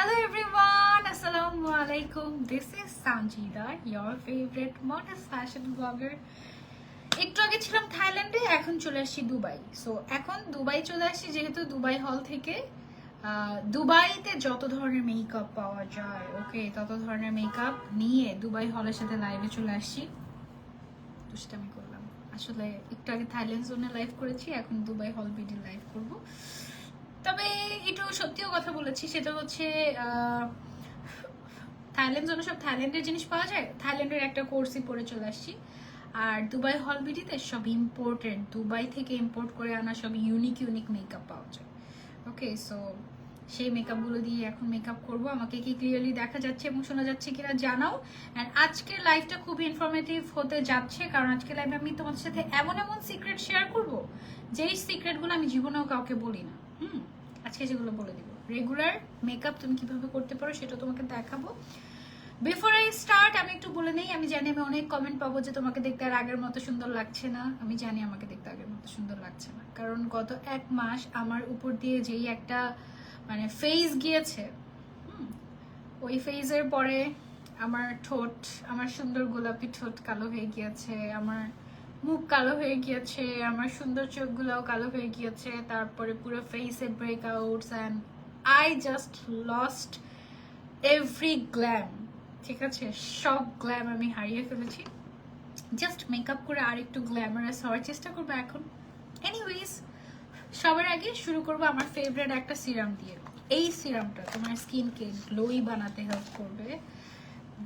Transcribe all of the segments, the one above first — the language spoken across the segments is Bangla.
Hello everyone, Assalamu alaikum. This is Sanjida, your favorite modest fashion blogger. একটু আগে ছিলাম থাইল্যান্ডে, এখন চলে আসছি দুবাই। সো এখন দুবাই চলে আসছি যেহেতু দুবাই হল থেকে দুবাইতে যত ধরনের মেকআপ পাওয়া যায়, ওকে, তত ধরনের মেকআপ নিয়ে দুবাই হলের সাথে লাইভে চলে আসছি। দুষ্টামি করলাম, আসলে একটু আগে থাইল্যান্ড জোনে লাইভ করেছি, এখন দুবাই হল বিডি লাইভ করব। তবে একটু সত্যিও কথা বলেছি, সেটা হচ্ছে থাইল্যান্ড জন্য সব থাইল্যান্ডের জিনিস পাওয়া যায়, থাইল্যান্ডের একটা কোর্সই পরে চলে আসছি। আর দুবাই হল বিডিতে সব ইম্পোর্টেড, দুবাই থেকে ইম্পোর্ট করে আনা সব ইউনিক মেকআপ পাওয়া যায়। ওকে, সো সেই মেকআপগুলো দিয়ে এখন মেকআপ করব। আমাকে কি ক্লিয়ারলি দেখা যাচ্ছে এবং শোনা যাচ্ছে কিনা জানাও। অ্যান্ড আজকের লাইভটা খুব ইনফরমেটিভ হতে যাচ্ছে, কারণ আজকের লাইভে আমি তোমাদের সাথে এমন সিক্রেট শেয়ার করব যেই সিক্রেটগুলো আমি জীবনেও কাউকে বলি না। আজকে যেগুলো বলে দিব, রেগুলার মেকআপ তুমি কিভাবে করতে পারো সেটা তোমাকে দেখাবো। বিফোর আই স্টার্ট আমি একটু বলে নেই, আমি জানি আমি অনেক কমেন্ট পাবো যে তোমাকে দেখতে আর আগের মতো সুন্দর লাগছে না। আমি জানি আমাকে দেখতে আগের মতো সুন্দর লাগছে না, কারণ গত 1 মাস আমার উপর দিয়ে যেই একটা ফেজ গিয়েছে, ওই ফেজের পরে আমার ঠোঁট, আমার সুন্দর গোলাপি ঠোঁট কালো হয়ে গিয়েছে, আমার মুখ কালো হয়ে গিয়েছে, আমার সুন্দর চোখগুলোও কালো হয়ে গিয়েছে, তারপরে পুরো ফেসে breakouts and I just lost every glam. ঠিক আছে, সব গ্ল্যাম আমি হারিয়ে ফেলেছি। জাস্ট মেকআপ করে আর একটু গ্ল্যামারাস হওয়ার চেষ্টা করবো এখন। এনিওয়েজ, সবার আগে শুরু করবো আমার ফেভারিট একটা সিরাম দিয়ে। এই সিরামটা তোমার স্কিনকে গ্লোই বানাতে হেল্প করবে,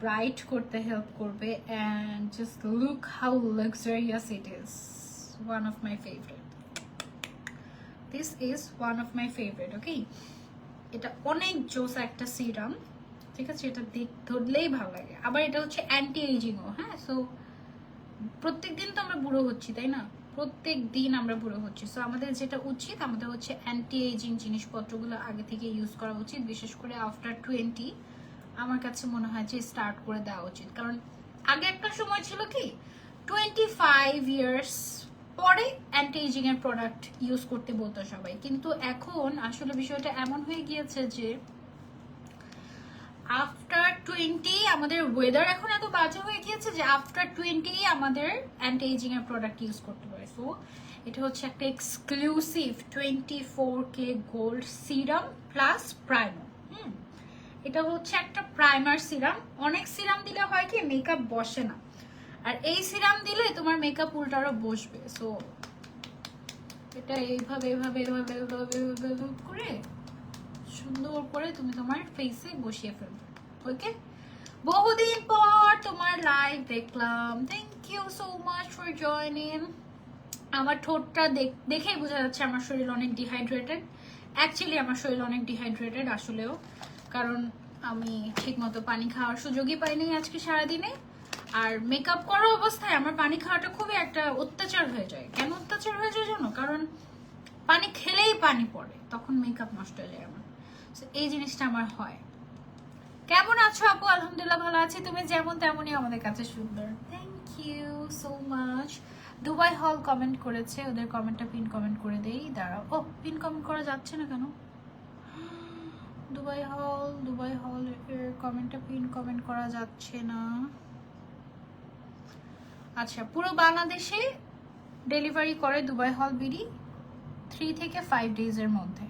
ব্রাইট করতে হেল্প করবে, and just look how luxurious it is. One of my favourite, this is one of my favourite. Okay, এটা অনেক জোস একটা সিরাম, ঠিক আছে, এটা ধরলেই ভালো লাগে। আবার এটা হচ্ছে অ্যান্টি এজিংও। হ্যাঁ, সো প্রত্যেক দিন তো আমরা বুড়ো হচ্ছি, তাই না? প্রত্যেক দিন আমরা বুড়ো হচ্ছি। সো আমাদের যেটা উচিত, আমাদের হচ্ছে অ্যান্টি এজিং জিনিসপত্রগুলো আগে থেকে ইউজ করা উচিত, বিশেষ করে আফটার 20 আমার কাছে মনে হয় যে স্টার্ট করে দেওয়া উচিত। কারণ আগে একটা সময় ছিল কি 25 ইয়ার্স পরে অ্যান্টি এজিং এর প্রোডাক্ট ইউজ করতে বলতো সবাই, কিন্তু এখন আসলে বিষয়টা এমন হয়ে গিয়েছে যে আফটার 20 আমাদের ওয়েদার এখন এত বাজে হয়ে গিয়েছে যে আফটার 20 আমাদের অ্যান্টি এজিং এর প্রোডাক্ট ইউজ করতে পারে। সো এটা হচ্ছে একটা exclusive 24K gold serum plus primer. এটা হচ্ছে একটা প্রাইমার সিরাম। অনেক সিরাম দিলে হয় কি মেকআপ বসে না, আর এই সিরাম দিলে তোমার মেকআপ উল্টারও বসবে। সো এটা এইভাবে এভাবে এভাবে এভাবে এভাবে করে সুন্দর করে তুমি তোমার ফেসে বসিয়ে ফেলবে। ওকে, বহুদিন পর তোমার লাইভ দেখলাম, thank you so much for joining. আমার ঠোঁটটা দেখেই বোঝা যাচ্ছে আমার শরীর অনেক ডিহাইড্রেটেড। অ্যাকচুয়ালি আমার শরীর অনেক ডিহাইড্রেটেড আসলেও, কারণ আমি ঠিকমতো পানি খাওয়ার সুযোগই পাইনি আজকে সারাদিনে। আর মেকআপ করা অবস্থায় আমার পানি খাওয়াটা খুবই একটা অত্যাচার হয়ে যায়। কেন অত্যাচার হয়ে যায় জানো? কারণ পানি খেলেই পানি পড়ে, তখন মেকআপ নষ্ট হয়ে যায় আমার। এই জিনিসটা আমার হয়। কেমন আছো আপু? আলহামদুলিল্লাহ ভালো আছি, তুমি যেমন তেমনই আমাদের কাছে সুন্দর। Thank you so much. Dubai হল কমেন্ট করেছে, ওদের কমেন্টটা পিন কমেন্ট করে দেই। দাঁড়াও, ও পিন কমেন্ট করা যাচ্ছে না কেন? দুবাই হল এর কমেন্টটা পিন কমেন্ট করা যাচ্ছে না। আচ্ছা, পুরো বাংলাদেশে ডেলিভারি করে দুবাই হল বিডি 3 থেকে 5 ডেজের মধ্যে।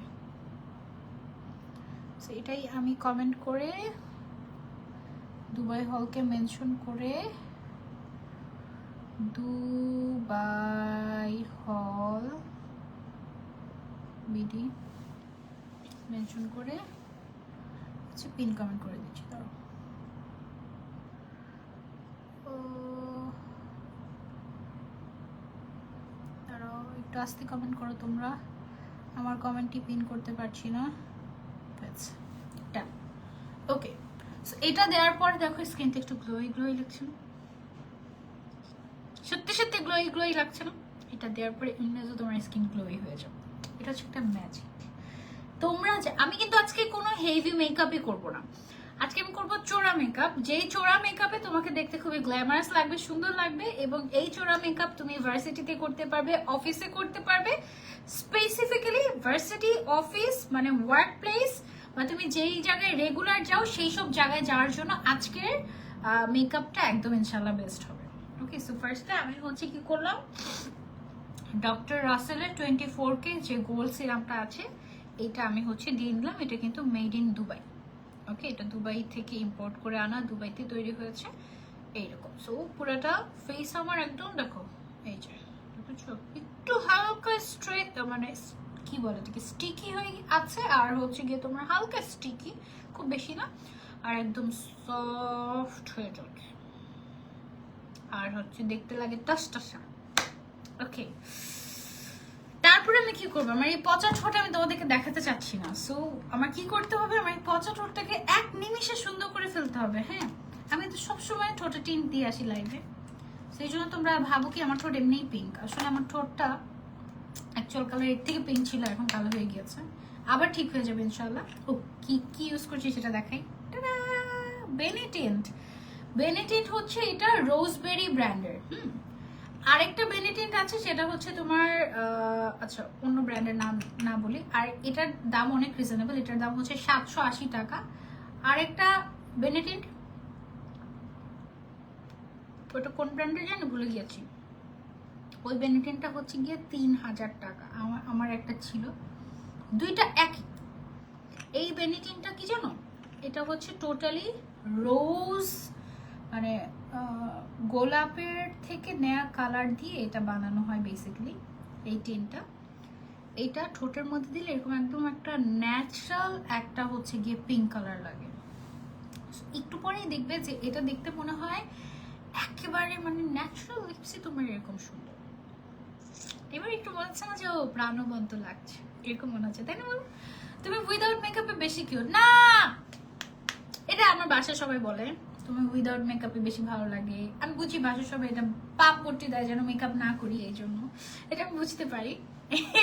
এটাই আমি কমেন্ট করে দুবাই হলকে মেনশন করে দুবাই হল বিডি মেনশন করে পিন কমেন্ট করে দিচ্ছি। দাঁড়াও, একটু আস্তে কমেন্ট করো তোমরা, আমার কমেন্টই পিন করতে পারছি না। ওকে, এটা দেওয়ার পর দেখো স্কিনটা একটু গ্লোই লাগছে না? সত্যি সত্যি গ্লোই লাগছে না? এটা দেওয়ার পরে এমনিতে তোমার স্কিন গ্লোই হয়ে যাবে। এটা হচ্ছে একটা ম্যাজিক। তোমরা আমি কিন্তু আজকে কোনো হেভি মেকআপই করবো না, আজকে আমি করবো চোরা মেকআপ। যেই চোরা মেকআপে তোমাকে দেখতে খুবই গ্ল্যামারাস লাগবে, সুন্দর লাগবে, এবং এই চোরা মেকআপ তুমি ভার্সিটিতে করতে পারবে, অফিসে করতে পারবে। Specifically varsity, office, work place, বা তুমি যেই জায়গায় রেগুলার যাও সেই সব জায়গায় যাওয়ার জন্য আজকের মেকআপটা একদম ইনশাল্লাহ বেস্ট হবে। ওকে, সো ফার্স্টে আমি হচ্ছে কি করলাম, ডক্টর রাসেলের 24K যে গোল্ড সিরামটা আছে এটা আমি হচ্ছে দিয়ে নিলাম। এটা কিন্তু মেড ইন দুবাই। ওকে, এটা দুবাই থেকে ইম্পোর্ট করে আনা, দুবাইতে তৈরি হয়েছে এইরকম। সো পুরোটা ফেস আমার একদম দেখো এই যে একটু হালকা স্ট্রেট, মানে কি বলে এটাকে, স্টিকি হয়ে আছে, আর হচ্ছে গিয়ে তোমার হালকা স্টিকি, খুব বেশি না, আর একদম সফট হয়ে যাচ্ছে, আর হচ্ছে দেখতে লাগে টাসটাসা। ওকে, তারপরে আমি কি করবো, আমার এই পচা ঠোঁট আমি তোমাদেরকে দেখাতে চাচ্ছি না। সো আমার কি করতে হবে, আমার এই পচা ঠোঁটটাকে এক নিমিষে সুন্দর করে ফেলতে হবে। হ্যাঁ, আমি তো সবসময় ঠোঁটে টিন্ট দিয়ে আসি লাইভে, সেই জন্য তোমরা ভাবো কি আমার ঠোঁট এমনিই পিঙ্ক। আসলে আমার ঠোঁটটা অ্যাকচুয়াল কালার এর থেকে পিঙ্ক ছিল, এখন কালো হয়ে গিয়েছে, আবার ঠিক হয়ে যাবে ইনশাল্লাহ। ও কি কি ইউজ করছি সেটা দেখাই। বেনিটেন্ট, বেনিটেন্ট হচ্ছে এটা রোজবেরি ব্র্যান্ডের। আরেকটা বেনিটেন্ট আছে সেটা হচ্ছে তোমার আচ্ছা অন্য ব্র্যান্ডের নাম না বলি, আর এটার দাম অনেক রিজনেবল, এটার দাম হচ্ছে 780 টাকা। আরেকটা বেনিটেন্ট, ওটা কোন ব্র্যান্ডের জানি ভুলে গিয়েছি, ওই বেনিটেন্টটা হচ্ছে গিয়ে 3000 টাকা। আমার একটা ছিল, দুইটা একই। এই বেনিটেন্টটা কি জানো, এটা হচ্ছে টোটালি রোজ, মানে গোলাপের থেকে নেয়া কালার দিয়ে এটা বানানো হয় বেসিক্যালি। এই টিনটা এইটা ঠোঁটের মধ্যে দিলে এরকম একদম একটা ন্যাচারাল একটা হচ্ছে গিয়ে পিঙ্ক কালার লাগে। একটু পরেই দেখবে যে এটা দেখতে মনে হয় একেবারে মানে ন্যাচারাল লিপসি তোমার এরকম সুন্দর। এবার একটু মনে হচ্ছে না যে ও প্রাণবন্ত লাগছে, এরকম মনে হচ্ছে, তাই না? বলো তুমি উইদাউট মেকআপে বেশি কিউট না, এটা আমার বাসায় সবাই বলে তুমি উইদাউট মেকআপে বেশি ভালো লাগে। আমি বুঝি বাসায় সবাই এটা পাপ করতে দেয় যেন মেকআপ না করি, এই জন্য এটা আমি বুঝতে পারি।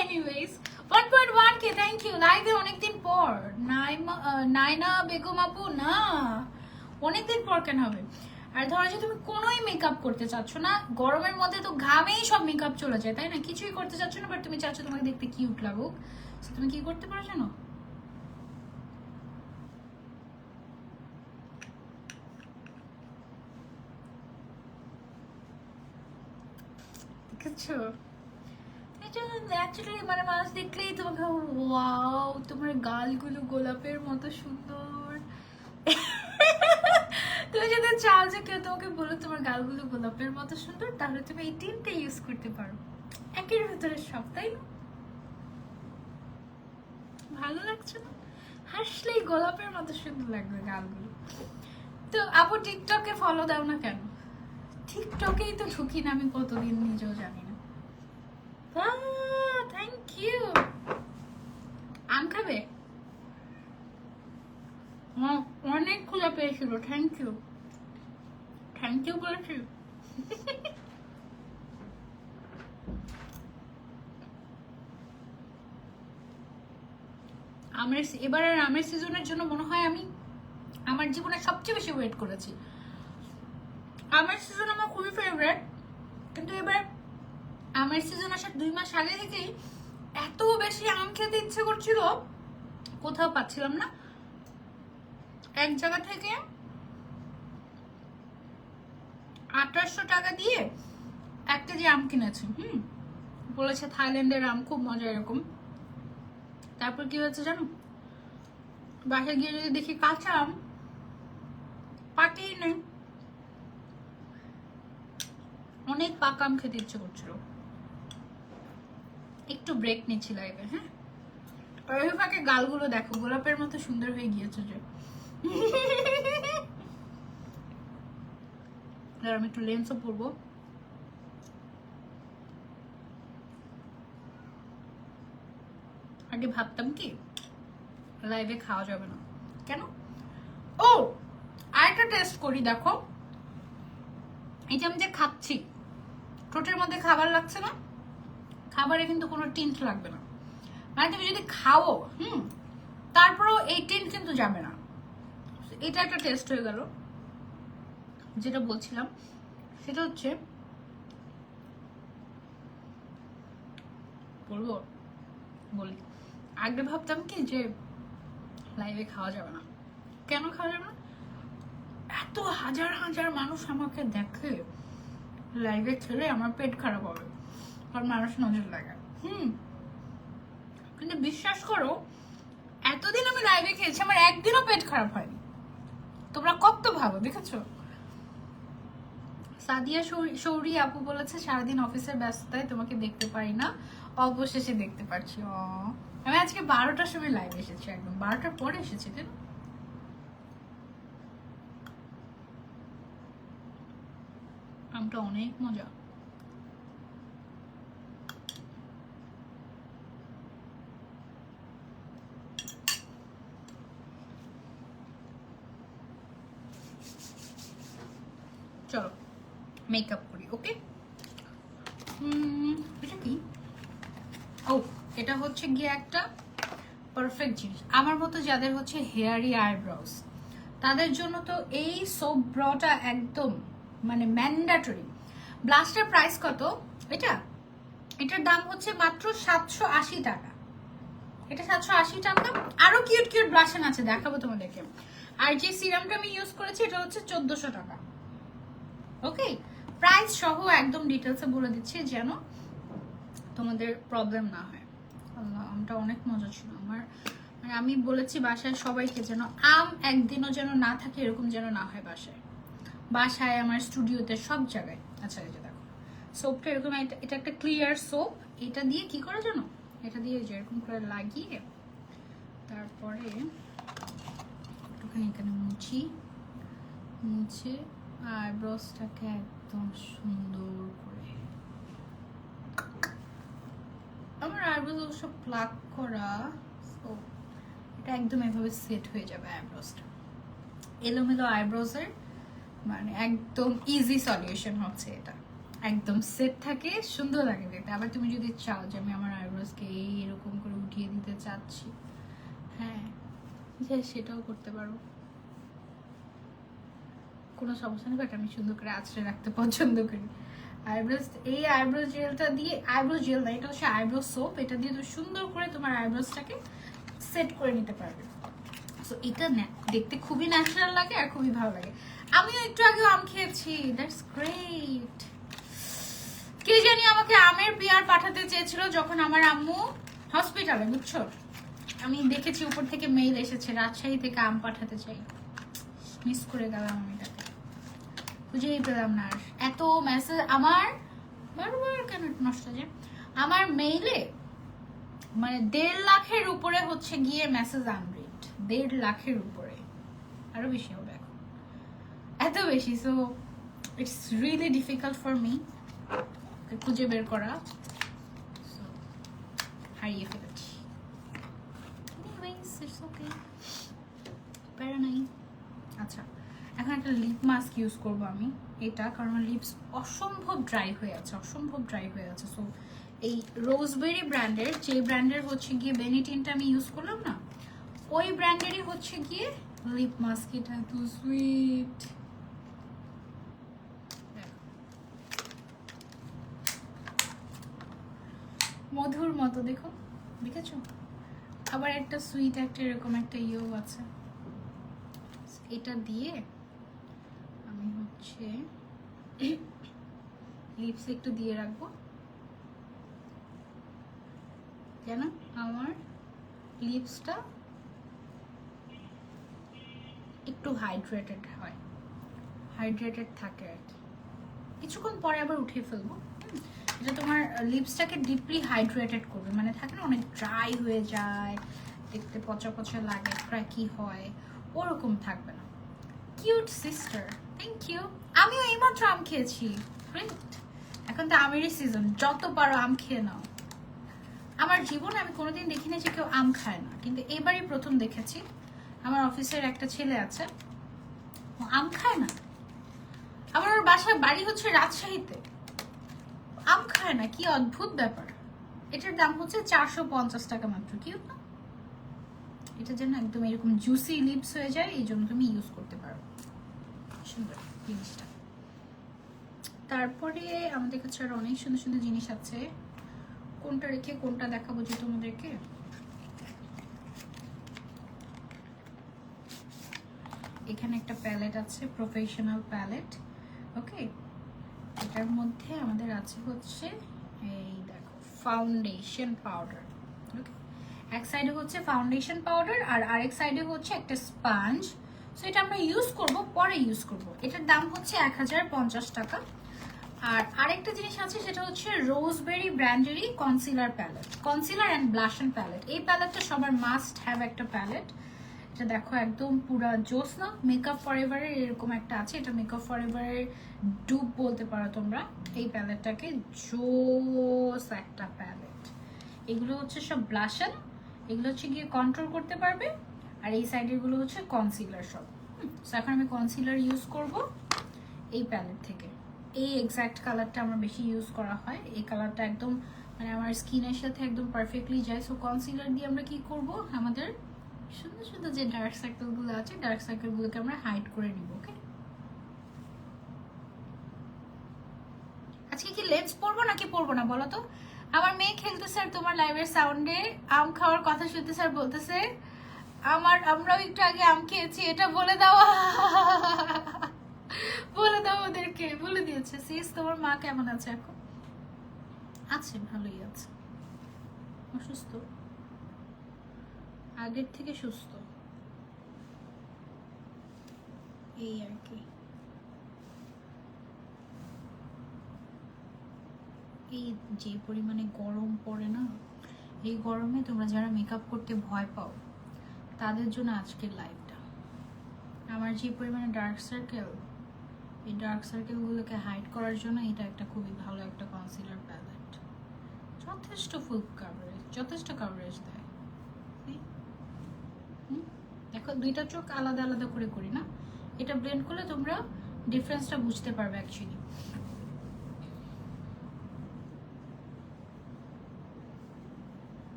Anyways 1.1K, thank you. লাইভে অনেকদিন পর নাইনা বেগম আপু, না অনেকদিন পর কেন হবে? আর ধরো যে তুমি কোনোই মেকআপ করতে চাচ্ছ না, গরমের মধ্যে তো ঘামেই সব মেকআপ চলে যায়, তাই না? কিছুই করতে চাচ্ছ না, বাট তুমি চাচ্ছ তোমাকে দেখতে কিউট লাগুক। তুমি কি করতে পারো জানো, দেখেছো? এটা ন্যাচারালি মানে মানুষ দেখলেই তোমাকে ওয়াও, তোমার গালগুলো গোলাপের মতো সুন্দর। তুমি যদি চাও যে কেউ তোমাকে বলো তোমার গালগুলো গোলাপের মতো সুন্দর, তাহলে তুমি এই টিনটা ইউজ করতে পারো, একের ভেতরে সব, তাই না? ভালো লাগছে না? হাসলেই গোলাপের মতো সুন্দর লাগবে গালগুলো। তো আপু টিকটকে ফলো দাও না কেন? টিকটকেই তো ঢুকি না আমি কতদিন, নিজেও জানি না। Thank you. আম খাবে? অনেক খোলা পেয়েছিল, থ্যাংক ইউ, থ্যাংক ইউ বলেছি। আমের এবারের আমের সিজনের জন্য মনে হয় আমি আমার জীবনে সবচেয়ে বেশি ওয়েট করেছি। আমের সিজন আমার খুবই ফেভারিট, কিন্তু এবার আমের সিজন আসার 2 মাস আগে থেকেই এত বেশি আম খেতে ইচ্ছে করছিল, কোথাও পাচ্ছিলাম না। এক জায়গা থেকে 2800 টাকা দিয়ে 1 কেজি আম কিনেছি। বলেছে থাইল্যান্ডের আম খুব মজা এরকম। তারপর কি হয়েছে জানো, বাসায় গিয়ে যদি দেখি কাঁচা আম পাকেই নেই, অনেক পাকা আম খেতে ইচ্ছে করছিল। একটু ব্রেক নিচ্ছি লাইভে। হ্যাঁ, ওই ফাঁকে গালগুলো দেখো গোলাপের মতো সুন্দর হয়ে গিয়েছে যে। আমি একটু লেন্সও পরবো। আগে ভাবতাম কি লাইভে খাওয়া যাবে না, কেন? ও আরেকটা টেস্ট করি, দেখো এই যে আমি যে খাচ্ছি, ঠোঁটের মধ্যে খাবার লাগছে না, খাবারে কিন্তু কোনো টিন্ট লাগবে না, মানে তুমি যদি খাও তারপরেও এই টিন্ট কিন্তু যাবে না। এটা একটা টেস্ট হয়ে গেল। যেটা বলছিলাম সেটা হচ্ছে, বলবো বলি, আগে ভাবতাম কি যে লাইভে খাওয়া যাবে না। কেন খাওয়া যাবে না? এত হাজার হাজার মানুষ আমাকে দেখে, লাইভে খেলে আমার পেট খারাপ হবে, কারণ মানুষ নজর লাগে। কিন্তু বিশ্বাস করো, এতদিন আমি লাইভে খেয়েছি, আমার একদিনও পেট খারাপ হয়নি। তোমরা কত ভালো দেখেছো? সাদিয়া শৌরি আপু বলেছে সারাদিন অফিসের ব্যস্ততায় তোমাকে দেখতে পারি না, অবশেষে দেখতে পাচ্ছি। আমি আজকে 12টার সময় লাইভ এসেছি, একদম 12টার পরে এসেছি। তাই আমটা অনেক মজা। চলো মেকআপ করি। ওকে, এটা কি? ও, এটা হচ্ছে গিয়ে একটা পারফেক্ট জিনিস আমার মতো যাদের হচ্ছে হেয়ারি আইব্রোজ, তাদের জন্য তো এই সোপ ব্রটা একদম মানে ম্যান্ডেটরি। ব্লাশটার প্রাইস কত? এটার দাম হচ্ছে মাত্র 780 টাকা। এটা 780 টাকা। আরো কিউট কিউট ব্লাশন আছে, দেখাবো তোমাদেরকে। আর যে সিরামটা আমি ইউজ করেছি এটা হচ্ছে 1400 টাকা। ওকে, প্রাইস সহ একদম ডিটেলসে বলে দিচ্ছি যেন তোমাদের প্রবলেম না হয়। আল্লাহ, আমটা অনেক মজা ছিল আমার। মানে আমি বলেছি বাসায় সবাইকে যেন আম একদিনও যেন না থাকে, এরকম যেন না হয় বাসায় আমার স্টুডিওতে সব জায়গায়। আচ্ছা, এই যে দেখো সোপটা এরকম, এটা একটা ক্লিয়ার সোপ। এটা দিয়ে কি করে জানো? এটা দিয়ে যেরকম করে লাগিয়ে তারপরে একটুখানি এখানে মুছে আইব্রোসটাকে একদম সুন্দর করে। আমার আইব্রোস অবশ্য প্লাক করা, তো এটা একদম এভাবে সেট হয়ে যাবে আইব্রোসটা। এলোমেলো আইব্রোসের মানে একদম ইজি সলিউশন হচ্ছে এটা। একদম সেট থাকে, সুন্দর লাগে দেখতে। আবার তুমি যদি চাও যে আমি আমার আইব্রোসকে এরকম করে উঠিয়ে দিতে চাচ্ছি, হ্যাঁ সেটাও করতে পারো, কোনো সমস্যা নেই। বাট আমি সুন্দর করে আঁচড়ে রাখতে পছন্দ করি আইব্রোস। এই আইব্রো জেলটা দিয়ে, আইব্রো জেল না, এটা হচ্ছে আইব্রো সোপ। এটা দিয়ে তুমি সুন্দর করে তোমার আইব্রোসটাকে সেট করে নিতে পারবে। সো এটা দেখতে খুবই ন্যাচারাল লাগে আর খুবই ভালো লাগে। আমিও একটু আগে আম খেয়েছি, দ্যাটস গ্রেট। কে জানি আমাকে আমের পেয়ার পাঠাতে চেয়েছিল যখন আমার আম্মু হসপিটালে, বুঝছো? আমি দেখেছি উপর থেকে মেইল এসেছে রাজশাহী থেকে আম পাঠাতে চাই। মিস করে গেলাম আমি এটাকে, খুঁজেই পেলাম না। আর এত মেসেজ আমার, বারবার কেন নষ্ট যায় আমার মেইলে, মানে 1.5 লাখের উপরে হচ্ছে গিয়ে মেসেজ আনরিড। 1.5 লাখের উপরে, আরো বেশি হবে এখন, এত বেশি। So it's really difficult for me খুঁজে বের করা। হারিয়ে ফেলেছি। প্যারা নাই। আচ্ছা, এখন একটা লিপ মাস্ক ইউজ করবো আমি এটা, কারণ লিপস অসম্ভব ড্রাই হয়ে আছে। সো এই রোজবেরি ব্র্যান্ডের, যে ব্র্যান্ডের হচ্ছে গিয়ে বেনিটিনটা আমি ইউজ করলাম না, ওই ব্র্যান্ডেরই হচ্ছে গিয়ে লিপ মাস্ক। এটা এত সুইট, মধুর মতো, দেখেছো? আবার একটা সুইট, একটা এরকম একটা ইয়েও আছে। এটা দিয়ে আমি হচ্ছে লিপসে একটু দিয়ে রাখবো যেন আমার লিপসটা একটু হাইড্রেটেড থাকে আর কি। কিছুক্ষণ পরে আবার উঠিয়ে ফেলবো। এটা তোমার লিপসটাকে ডিপলি হাইড্রেটেড করবে, মানে থাকে না অনেক ড্রাই হয়ে যায়, দেখতে পচা পচা লাগে, ক্র্যাকি হয়, ওরকম থাকবে না। Cute sister, thank you. আমিও এইমাত্র আম খেয়েছি। এখন তো আমেরই সিজন, যত পারো আম খেয়ে নাও। আমার জীবনে আমি কোনোদিন দেখিনি যে কেউ আম খায় না, কিন্তু এবারই প্রথম দেখেছি। আমার অফিসের একটা ছেলে আছে, ও আম খায় না। আমার ওর বাসায় বাড়ি হচ্ছে রাজশাহীতে, আম খায় না, কি অদ্ভুত ব্যাপার। এটার দাম হচ্ছে 450 টাকা মাত্র। কিউট না? এটা যেন একদম এরকম জুসি লিপস হয়ে যায়, এই জন্য তুমি ইউজ করতে পারো। সুন্দর জিনিসটা। তারপরে আমাদের কাছে আরো অনেক সুন্দর সুন্দর জিনিস আছে। কোনটা রেখে কোনটা দেখাবো যে তোমাদেরকে। এখানে একটা প্যালেট আছে, প্রফেশনাল প্যালেট। ওকে, এটার মধ্যে আমাদের আছে হচ্ছে এই দেখো ফাউন্ডেশন পাউডার। ওকে, এক সাইডে হচ্ছে ফাউন্ডেশন পাউডার আর আরেক সাইডে হচ্ছে একটা স্পঞ্জ। সো এটা আমরা ইউজ করব, পরে ইউজ করব। এটার দাম হচ্ছে 1050 টাকা। আর আরেকটা জিনিস আছে, সেটা হচ্ছে রোজবেরি ব্র্যান্ডেরই concealer palette, concealer and blush on palette. এই প্যালেটটা সবার মাস্ট হ্যাভ একটা প্যালেট। এটা দেখো একদম পুরা জোস না, মেকআপ ফরএভারের এরকম একটা আছে। এটা মেকআপ ফরএভারের ডুব বলতে পারো তোমরা এই প্যালেটটাকে। জোস একটা প্যালেট। এগুলো হচ্ছে সব ব্লাশন, এগুলো হচ্ছে গিয়ে কন্ট্রোল করতে পারবে। আর এই সাইডের গুলো হচ্ছে কনসিলার সব। এখন আমি কনসিলার ইউজ করব এই প্যালেট থেকে। এই এক্স্যাক্ট কালারটা আমার বেশি ইউজ করা হয়। এই কালারটা একদম মানে আমার স্কিনের সাথে একদম পারফেক্টলি যায়। সো কনসিলার দিয়ে আমরা কি করব, আমাদের সুন্দর সুন্দর যে ডার্ক সার্কেলগুলো আছে, ডার্ক সার্কেলগুলোকে আমরা হাইড করে নিব। ওকে, আজকে কি লেন্স পরবো নাকি পরবো না বলো তো? আমার মেয়ে খেলতেছে আর তোমার লাইভের সাউন্ডে আম খাওয়ার কথা শুনতেছে আর বলতেছে আমরাও একটু আগে আম খেয়েছি, এটা বলে দাও। বলে দাও ওদেরকে, বলে দিয়েছে। সিস, তোমার মা কেমন আছে এখন? আছে, ভালোই আছে, অসুস্থ, আগের থেকে সুস্থ, এই আর কি। এই যে পরিমাণে গরম পড়ে না, এই গরমে তোমরা যারা মেকআপ করতে ভয় পাও তাদের জন্য আজকের লাইভটা। আমার যে পরিমাণে ডার্ক সার্কেল, এই ডার্ক সার্কেলগুলোকে হাইড করার জন্য এটা একটা খুবই ভালো একটা কনসিলার প্যালেট। যথেষ্ট ফুল কাভারেজ, যথেষ্ট কাভারেজ দেয়। দেখো দুইটা চোখ আলাদা আলাদা করে করি না, এটা ব্লেন্ড করলে তোমরা ডিফারেন্সটা বুঝতে পারবে অ্যাকচুয়ালি।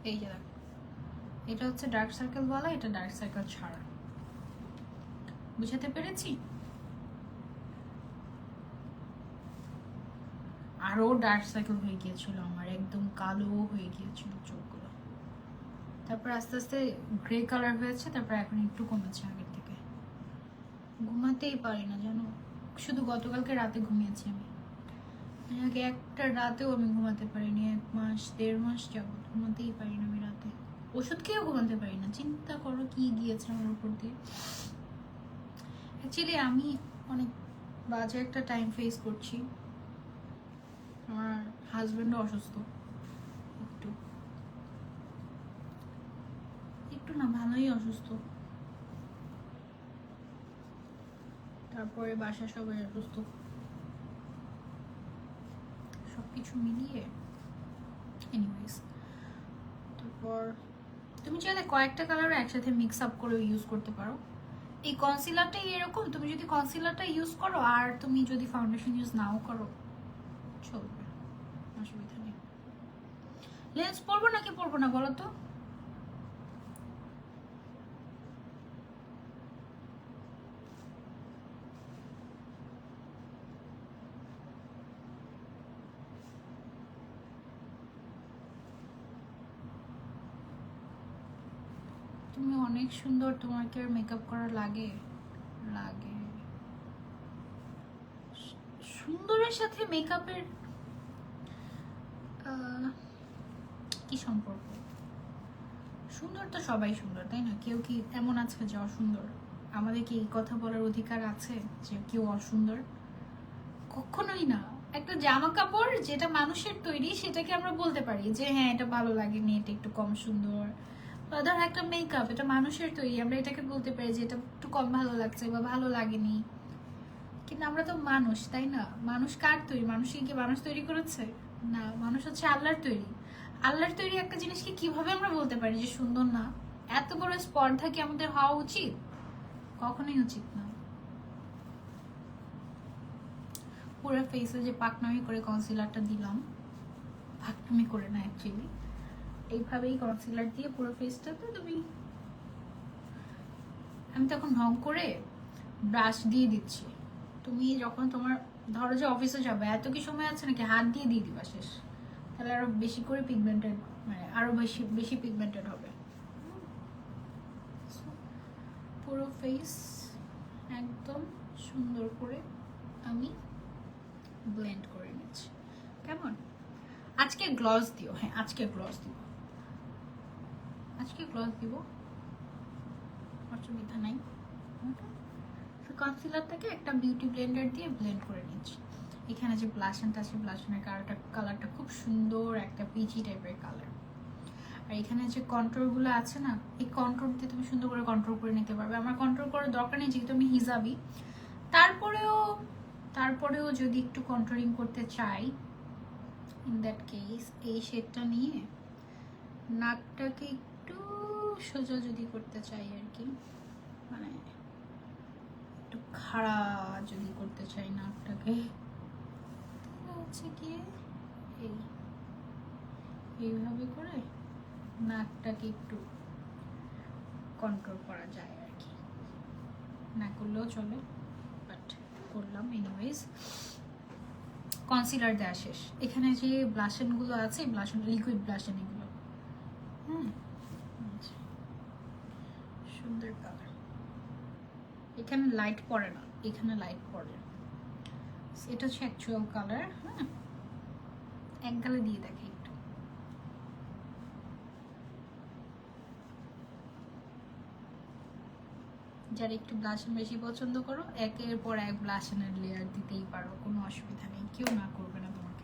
এই যে দেখো, এটা হচ্ছে ডার্ক সার্কেল বলা, এটা ডার্ক সার্কেল ছাড়া। বুঝাতে পেরেছি? আরো ডার্ক সার্কেল হয়ে গিয়েছিল আমার, একদম কালো হয়ে গিয়েছিল চোখগুলো। তারপর আস্তে আস্তে গ্রে কালার হয়েছে, তারপর এখন একটু কমেছে আগের থেকে। ঘুমাতেই পারি না জানো, শুধু গতকালকে রাতে ঘুমিয়েছি আমি। আগে একটা রাতেও আমি ঘুমাতে পারিনি, 1 মাস 1.5 মাস যাবত ঘুমাতেই পারি না আমি রাতে। ওষুধ খেয়েও ঘুমাতে পারি না। চিন্তা করো কি গিয়েছে আমার উপর দিয়ে। অ্যাকচুয়ালি আমি অনেক বাজে একটা টাইম ফেস করছি। আমার হাজবেন্ডও অসুস্থ, একটু একটু না, ভালোই অসুস্থ। তারপরে বাসা সবাই অসুস্থ, সবকিছু মিলিয়ে। এনিওয়েজ, তারপর তুমি চাইলে কয়েকটা কালার একসাথে মিক্স আপ করে ইউজ করতে পারো। এই কনসিলারটাই এরকম, তুমি যদি কনসিলারটা ইউজ করো আর তুমি যদি ফাউন্ডেশন ইউজ নাও করো চলবে, অসুবিধা নেই। লেন্স পরবো নাকি পরবো না বলো তো? তুমি অনেক সুন্দর, তোমাকে আর মেকআপ করা লাগে? লাগে। সুন্দরের সাথে মেকআপের কি সম্পর্ক? সুন্দর তো সবাই সুন্দর, তাই না? কেউ কি এমন আছে যে অসুন্দর? আমাদের কি এই কথা বলার অধিকার আছে যে কেউ অসুন্দর? কখনোই না। একটা জামা কাপড় যেটা মানুষের তৈরি, সেটাকে আমরা বলতে পারি যে হ্যাঁ এটা ভালো লাগেনি, এটা একটু কম সুন্দর। বা ধর একটা মেকআপ, এটা মানুষের তৈরি, আমরা এটাকে বলতে পারি যে এটা একটু কম ভালো লাগছে বা ভালো লাগেনি। কিন্তু আমরা তো মানুষ, তাই না? মানুষ কার তৈরি? মানুষকে কি মানুষ তৈরি করেছে? না, মানুষ হচ্ছে আল্লাহর তৈরি। আল্লাহর তৈরি একটা জিনিসকে কিভাবে আমরা বলতে পারি যে সুন্দর না? এত বড় স্পর্ধা কি আমাদের হওয়া উচিত? কখনোই উচিত না। পুরো ফেসে যে পাকনামি করে কনসিলারটা দিলাম, পাকনামি করে না অ্যাকচুয়ালি, এইভাবেই কনসিলার দিয়ে পুরো ফেসটাতে তুমি, আমি তখন ঢং করে ব্রাশ দিয়ে দিচ্ছি। তুমি যখন তোমার ধরো যে অফিসে যাবে, এত কি সময় আছে নাকি হাত দিয়ে দিবা শেষ? তাহলে আরো বেশি করে পিগমেন্টেড, মানে আরো বেশি বেশি পিগমেন্টেড হবে। পুরো ফেস একদম সুন্দর করে আমি ব্লেন্ড করে নিচ্ছি। কেমন? আজকে গ্লস দিও, হ্যাঁ আজকে গ্লস দিব, আজকে গ্লস দিব, অসুবিধা নাই। কনসিলারটাকে একটা বিউটি ব্লেন্ডার দিয়ে ব্লেন্ড করে নিচ্ছি। এখানে যে ব্লাশনটা আছে, ব্লাশনের কালারটা খুব সুন্দর একটা পিচি টাইপের কালার। আর এখানে যে কন্ট্রোলগুলো আছে না, এই কন্ট্রোল দিয়ে তুমি সুন্দর করে কন্ট্রোল করে নিতে পারবে। আমার কন্ট্রোল করার দরকার নেই যেহেতু আমি হিজাবি, তারপরেও যদি একটু কন্ট্রোলিং করতে চাই, ইন দ্যাট কেস এই শেডটা নিয়ে নাকটাকে একটু সোজা যদি করতে চাই আর কি, মানে একটু খাড়া যদি করতে চাই নাকটাকে, হচ্ছে কি এইভাবে করে নাকটাকে একটু কন্ট্রোল করা যায় আর কি। না করলেও চলে, বাট করলাম এনিওয়েজ। কনসিলার দেওয়া শেষ। এখানে যে ব্লাশনগুলো আছে, ব্লাশন লিকুইড ব্লাশন এগুলো, সুন্দর কালার। এখানে লাইট পড়ে না, এখানে লাইট পড়ে। এটা হচ্ছে অ্যাকচুয়াল কালার। হ্যাঁ, এক গালে দিয়ে দেখে একটু। যারা একটু ব্লাশন বেশি পছন্দ করো, একের পর এক ব্লাশনের লেয়ার দিতেই পারো, কোনো অসুবিধা নেই, কেউ না করবে না তোমাকে।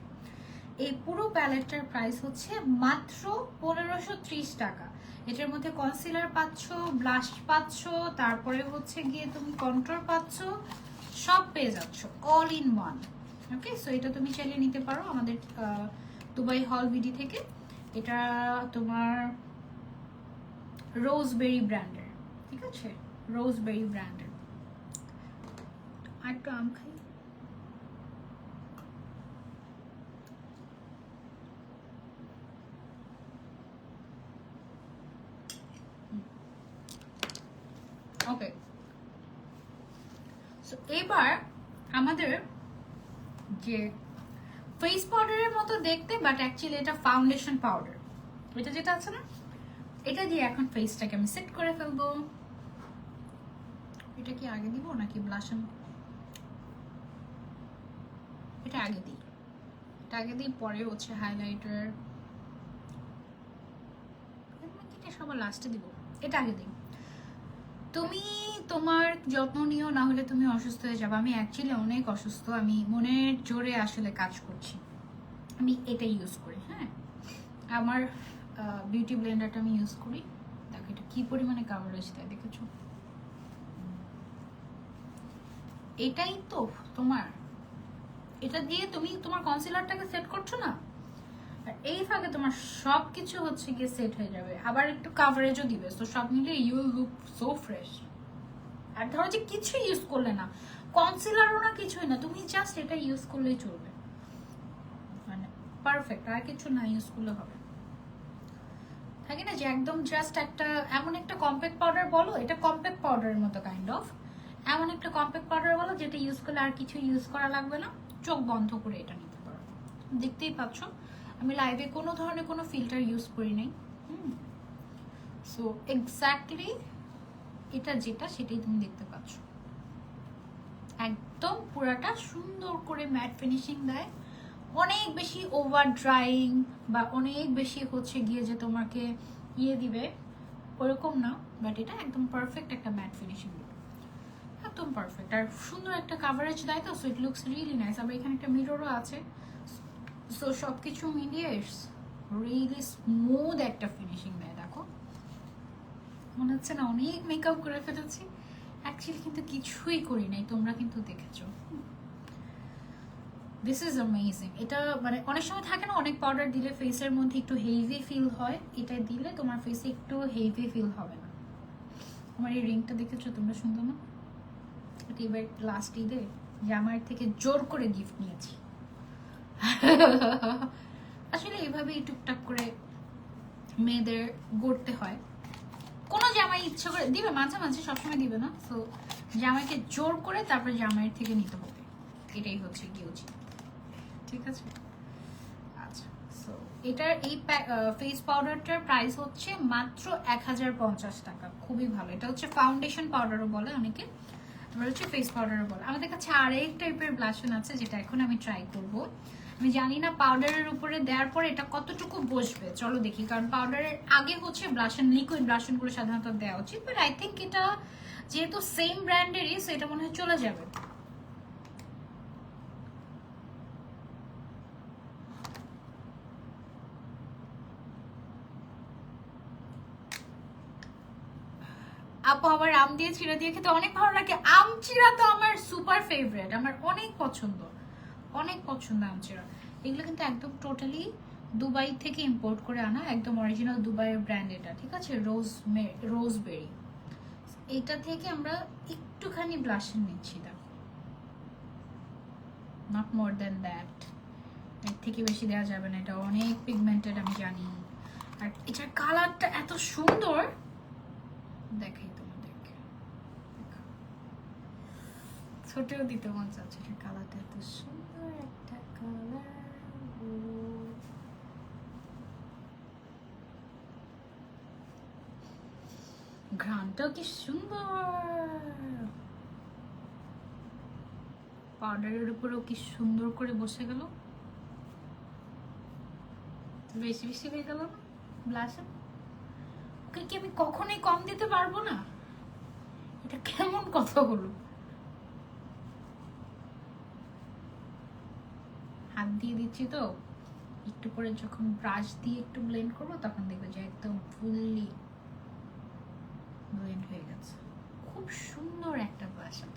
এই পুরো প্যালেটটার প্রাইস হচ্ছে মাত্র 1530 টাকা। এটার মধ্যে কনসিলার পাচ্ছ, ব্লাশ পাচ্ছ, তারপরে হচ্ছে গিয়ে তুমি কন্ট্রোল পাচ্ছ, সব পেয়ে যাচ্ছ all in one. Okay, so এটা তুমি চাইলে নিতে পারো আমাদের দুবাই হল বিডি থেকে। এটা তোমার রোজবেরি ব্র্যান্ডের, ঠিক আছে, রোজবেরি ব্র্যান্ডের। আর একটু আম খাই। ওকে, সো এবার আমাদের যে ফেস পাউডারের মতো দেখতে, বাট অ্যাকচুয়ালি এটা ফাউন্ডেশন পাউডার, এটা যেটা আছে না, এটা দিয়ে এখন ফেসটাকে আমি সেট করে ফেলবো। এটা কি আগে দিব নাকি ব্লাশন? এটা আগে দিই, এটা আগে দিই, পরে হচ্ছে হাইলাইটার, এটা সবার লাস্টে দিব, এটা আগে দিই। তুমি তোমার যত্ন নিও, না হলে তুমি অসুস্থ হয়ে যাবে। আমি অ্যাকচুয়ালি অনেক অসুস্থ, আমি মনের জোরে আসলে কাজ করছি। আমি এটা ইউজ করি, হ্যাঁ আমার বিউটি ব্লেন্ডারটা আমি ইউজ করি। দেখো এটা কি পরিমাণে কাভারেজ দেয়, দেখেছো? এটাই তো তোমার, এটা দিয়ে তুমি তোমার কনসিলারটাকে সেট করছো না, আর এই ফাঁকে তোমার সব কিছু হচ্ছে গিয়ে সেট হয়ে যাবে, আবার একটু কাভারেজও দিবে। তো সব মিলিয়ে ইউ লুক সো ফ্রেশ। আর ধরো যে কিছু ইউজ করলে না, কনসিলারও না, কিছুই না, তুমি জাস্ট এটা ইউজ করলেই চলবে, মানে পারফেক্ট, আর কিছু না ইউজ করলে হবে। থাকে না যে একদম জাস্ট একটা এমন একটা কম্প্যাক্ট পাউডার বলো, এটা কম্প্যাক্ট পাউডারের মতো কাইন্ড অফ, এমন একটা কম্প্যাক্ট পাউডার বলো যেটা ইউজ করলে আর কিছু ইউজ করা লাগবে না, চোখ বন্ধ করে এটা নিতে পারো। দেখতেই পাচ্ছ আমি লাইভে কোনো ধরনের কোনো ফিল্টার ইউজ করি নাই। সো এক্স্যাক্টলি এটা যেটা সেটাই তুমি দেখতে পাচ্ছ, একদম পুরাটা সুন্দর করে ম্যাট ফিনিশিং দেয়। অনেক বেশি ওভার ড্রাইং বা অনেক বেশি হচ্ছে গিয়ে যে তোমাকে ইয়ে দিবে ওরকম না, বাট এটা একদম পারফেক্ট একটা ম্যাট ফিনিশিং দিবে, একদম পারফেক্ট। আর সুন্দর একটা কাভারেজ দেয় তো, so it looks really nice. আবার এখানে একটা মিররও আছে, সো সব কিছু মিলিয়ে রিয়েলি স্মুথ একটা ফিনিশিং দেয়। দেখো মনে হচ্ছে না অনেক মেকআপ করে ফেলেছি, অ্যাকচুয়ালি কিন্তু কিছুই করি নাই, তোমরা কিন্তু দেখেছো। This is amazing. এটা মানে অনেক সময় থাকে না, অনেক পাউডার দিলে ফেসের মধ্যে একটু হেভি ফিল হয়, এটা দিলে তোমার ফেসে একটু হেভি ফিল হবে না। আমার এই রিংটা দেখেছো তোমরা, সুন্দর না? এটা এবার লাস্ট ঈদে জামাইয়ের থেকে জোর করে গিফট নিয়েছি। আসলে এইভাবেই টুকটাক করে মেয়েদের গড়তে হয়। কোনো জামাই ইচ্ছা করে দিবে মাঝে মাঝে, সবসময় দিবে না। সো জামাইকে জোর করে তারপরে জামাইয়ের থেকে নিতে হবে, এটাই হচ্ছে কি উচিত, ঠিক আছে? আচ্ছা, সো এটার এই ফেস পাউডারটার প্রাইস হচ্ছে মাত্র 1050 টাকা, খুবই ভালো। এটা হচ্ছে ফাউন্ডেশন পাউডারও বলে অনেকে, আবার হচ্ছে ফেস পাউডারও বলে। আমাদের কাছে আরেক টাইপের ব্লাশন আছে যেটা এখন আমি ট্রাই করব। আমি জানি না পাউডারের উপরে দেওয়ার পর এটা কতটুকু বসবে, চলো দেখি। কারণ পাউডারের আগে হচ্ছে ব্লাশন, লিকুইড ব্লাশনগুলো সাধারণত দেওয়া উচিত, বাট আই থিঙ্ক এটা যেহেতু সেম ব্র্যান্ডেরই, সো এটা মনে হয় চলে যাবে। আপু আবার আম দিয়ে চিড়া দিয়ে খেতে অনেক ভালো লাগে। আম চিড়া তো আমার সুপার ফেভারিট, আমার অনেক পছন্দ, অনেক পছন্দ আম চিড়া। এগুলো কিন্তু একদম টোটালি দুবাই থেকে ইম্পোর্ট করে আনা, একদম অরিজিনাল দুবাইয়ের ব্র্যান্ড এটা, ঠিক আছে? রোজবেরি। এটা থেকে আমরা একটুখানি ব্লাশন নিচ্ছি, দেখো, নট মোর দেন দ্যাট। এর থেকে বেশি দেওয়া যাবে না, এটা অনেক পিগমেন্টেড আমি জানি। আর এটার কালারটা এত সুন্দর, দেখাই তোমাদেরকে, ছোটেও দিতে মন চাচ্ছে। এটার কালারটা এত সুন্দর একটা কালার, ঘ্রাণটাও কি সুন্দর, পাউডারের উপরেও কি সুন্দর করে বসে গেল, বেশি বেশি হয়ে গেল না ব্লাশন? ওকে কি আমি কখনোই কম দিতে পারবো না? এটা কেমন কথা হলো? হাত দিয়ে দিচ্ছি তো, একটু করে যখন ব্রাশ দিয়ে একটু ব্লেন্ড করবো তখন দেখবো যে একদম ফুললি ব্লেন্ড হয়ে গেছে। খুব সুন্দর একটা ব্লাশন।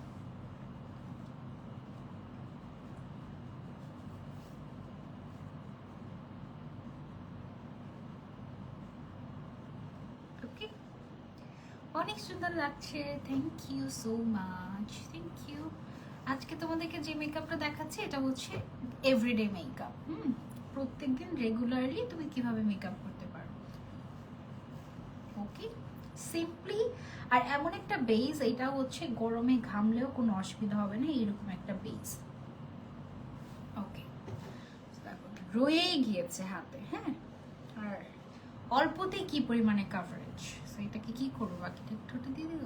অনেক সুন্দর লাগছে, thank you so much, thank you. আজকে তোমাদেরকে যে মেকআপটা দেখাচ্ছি এটা হচ্ছে এভরিডে মেকআপ। প্রত্যেকদিন রেগুলারলি তুমি কিভাবে মেকআপ করতে পারো, ওকে, সিম্পলি। আর এমন একটা বেস, এটা হচ্ছে গরমে ঘামলেও কোনো অসুবিধা হবে না, এরকম একটা বেস, ওকে। রয়েই গিয়েছে হাতে, হ্যাঁ। আর অল্পতেই কি পরিমাণে কাভারেজ, এটাকে কি করবো, বাকিটা ঠোঁটে দিয়ে দিল,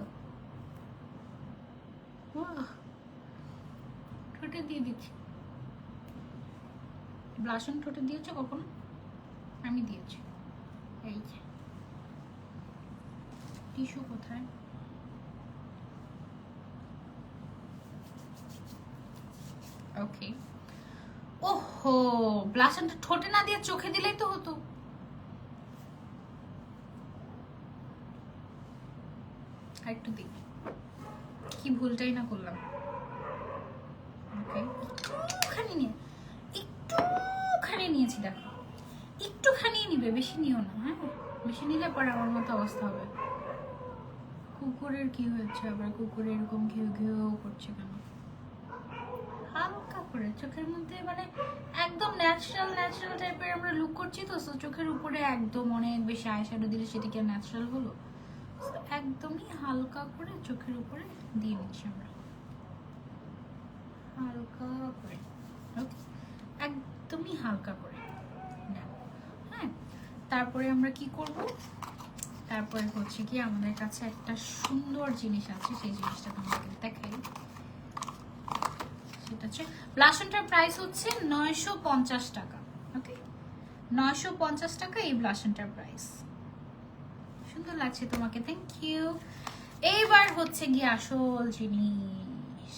ঠোঁটে দিয়ে দিচ্ছি। ব্লাশন ঠোঁটে দিয়েছো কখনো? আমি দিয়েছি, এই যে। টিস্যু কোথায়? ওকে। ওহো, ব্লাশনটা ঠোঁটে না দিয়ে চোখে দিলেই তো হতো। একটু দিই, কি ভুলটাই না করলাম। ওকে, একটুখানি নিয়েছি, দেখো, একটুখানি নিবে, বেশি নিও না, হ্যাঁ? বেশি নিলে পরে আমার মতো অবস্থা হবে। কুকুরের কি হয়েছে আবার? কুকুর এরকম ঘেউ ঘেউ করছে কেন? হালকা করে চোখের মধ্যে, মানে একদম ন্যাচারাল টাইপের আমরা লুক করছি তো, চোখের উপরে একদম অনেক বেশি আইশ্যাডো দিলে সেটা কি ন্যাচারাল হলো? একদমই হালকা করে চোখের উপরে দিয়ে নিচ্ছি আমরা, হালকা করে, একদমই হালকা করে, হ্যাঁ। তারপরে আমরা কি করব? তারপরে হচ্ছে কি আমাদের কাছে একটা সুন্দর জিনিস আছে, সেই জিনিসটা তোমাকে দেখাই। সেটা হচ্ছে ব্লাশনটার প্রাইস হচ্ছে 950 টাকা, ওকে, 950 টাকা এই ব্লাশনটার প্রাইস। সুন্দর লাগছে তোমাকে, থ্যাংক ইউ। এইবার হচ্ছে গিয়ে আসল জিনিস,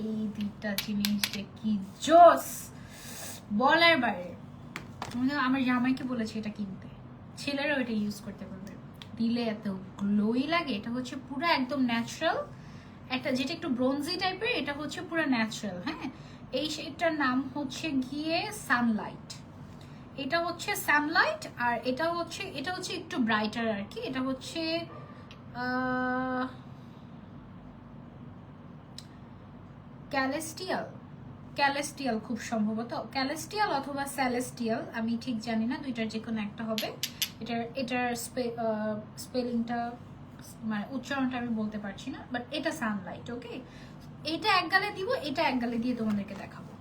এই দুইটা জিনিস কি জোস, বলার বাইরে। আমার জামাইকে বলেছি এটা কিনতে, ছেলেরাও এটা ইউজ করতে পারবে, দিলে এত গ্লোই লাগে। এটা হচ্ছে পুরো একদম ন্যাচারাল একটা, যেটা একটু ব্রোঞ্জি টাইপের, এটা হচ্ছে পুরো ন্যাচারাল, হ্যাঁ। এই শেডটার নাম হচ্ছে গিয়ে সানলাইট, এটা হচ্ছে সানলাইট। আর এটা হচ্ছে একটু ব্রাইটার আর কি, এটা হচ্ছে ক্যালেস্টিয়াল খুব সম্ভবত, ক্যালেস্টিয়াল অথবা সেলেস্টিয়াল, আমি ঠিক জানি না, দুইটার যে কোনো একটা হবে। এটার স্পেলিংটা মানে উচ্চারণটা আমি বলতে পারছি না, বাট এটা সানলাইট, ওকে। এটা এক গালে দিব, এটা এক গালে দিয়ে তোমাদেরকে দেখাবো,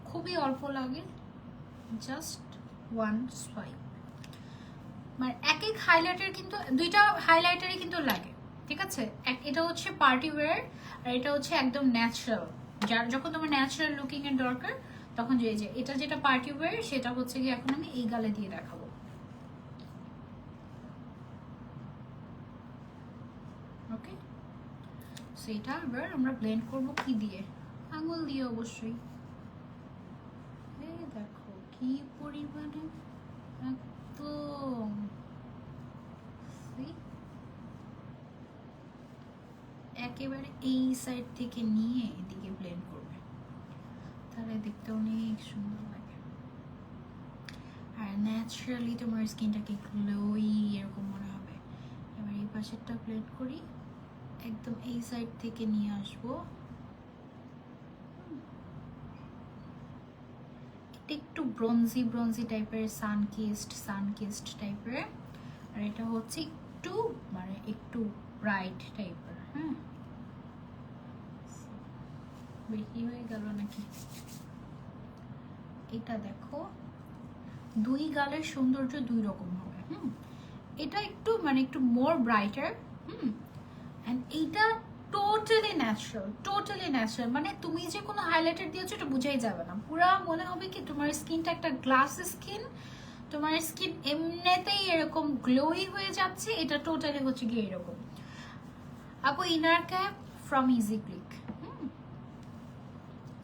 খুবই অল্প লাগে, জাস্ট ওয়ান সোয়াইপ। মানে এক এক হাইলাইটার কিন্তু দুইটা হাইলাইটারই কিন্তু লাগে, ঠিক আছে? এটা হচ্ছে পার্টি ওয়্যার আর এটা হচ্ছে একদম ন্যাচারাল, যার যখন তোমার ন্যাচারাল লুকিং এর দরকার তখন যে এটা যেটা পার্টি ওয়্যার সেটা হচ্ছে কি এখন আমি এই গালে দিয়ে দেখাবো। ওকে, সেটা এবার আমরা ব্লেন্ড করব কি দিয়ে? আঙুল দিয়ে অবশ্যই। এই দেখো কি পরিমাণে একদম একেবারে এই সাইড থেকে নিয়ে এদিকে ব্লেন্ড করবে, তাহলে দেখতে অনেক সুন্দর লাগে। আর ন্যাচারালি তোমার স্কিনটাকে গ্লোই এরকম মনে হবে। এবার এই পাশেরটা ব্লেন্ড করি, একদম এই সাইড থেকে নিয়ে আসবো। এটা একটু ব্রোঞ্জি ব্রোঞ্জি টাইপের, সানকিস্ট টাইপের, আর এটা হচ্ছে একটু মানে একটু ব্রাইট টাইপের। হ্যাঁ, বেশি হয়ে গেল নাকি? এটা দেখো দুই গালের সৌন্দর্য দুই রকম হবে। এটা একটু মানে একটু মোর ব্রাইটার, এন্ড এইটা টোটালি ন্যাচারাল। মানে তুমি যে কোনো হাইলাইটার দিয়েছো এটা বুঝাই যাবে না, পুরো মনে হবে কি তোমার স্কিনটা একটা গ্লাস স্কিন, তোমার স্কিন এমনিতেই এরকম গ্লোই হয়ে যাচ্ছে। এটা টোটালি হচ্ছে গিয়ে এরকম। আপু inner cap from easy click.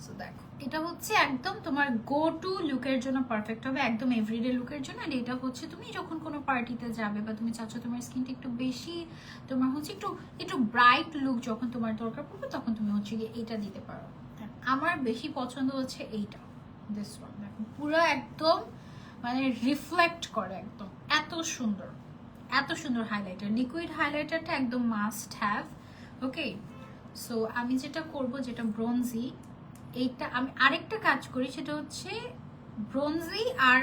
So দেখো এটা হচ্ছে একদম তোমার গো টু লুকের জন্য পারফেক্ট হবে, একদম এভরিডে লুকের জন্য। আর এটা হচ্ছে তুমি যখন কোনো পার্টিতে যাবে বা তুমি চাচ্ছ তোমার স্কিনটা একটু বেশি, তোমার হচ্ছে একটু ব্রাইট লুক যখন তোমার দরকার পড়বে তখন তুমি হচ্ছে গিয়ে এইটা দিতে পারো। আমার বেশি পছন্দ হচ্ছে এইটা, দিস ওয়ান। দেখো পুরো একদম মানে রিফ্লেক্ট করে একদম, এত সুন্দর হাইলাইটার। লিকুইড হাইলাইটারটা একদম মাস্ট হ্যাভ। ওকে, সো আমি যেটা করব, যেটা ব্রোঞ্জি, এইটা আমি আরেকটা কাজ করি, সেটা হচ্ছে ব্রোঞ্জি আর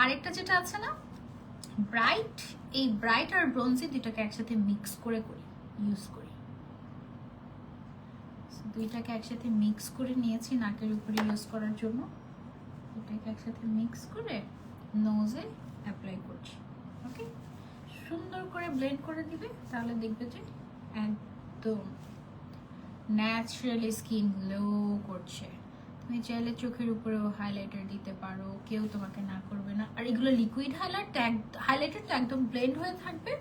আরেকটা যেটা আছে না ব্রাইট, এই ব্রাইট আর ব্রোঞ্জি দুইটাকে একসাথে মিক্স করে ইউজ করি। দুইটাকে একসাথে মিক্স করে নিয়েছি নাকের উপরে ইউজ করার জন্য। এটাকে একসাথে মিক্স করে নোজে অ্যাপ্লাই করছি। ওকে, সুন্দর করে ব্লেন্ড করে দিবে, তাহলে দেখবে যে একদম ন্যাচারালি স্কিন গ্লো করছে। তুমি চাইলে চোখের উপরেও হাইলাইটার দিতে পারো, কেউ তোমাকে না করবে না। আর এগুলো লিকুইড হাইলাইটার তো একদম ব্লেন্ড হয়ে থাকবে,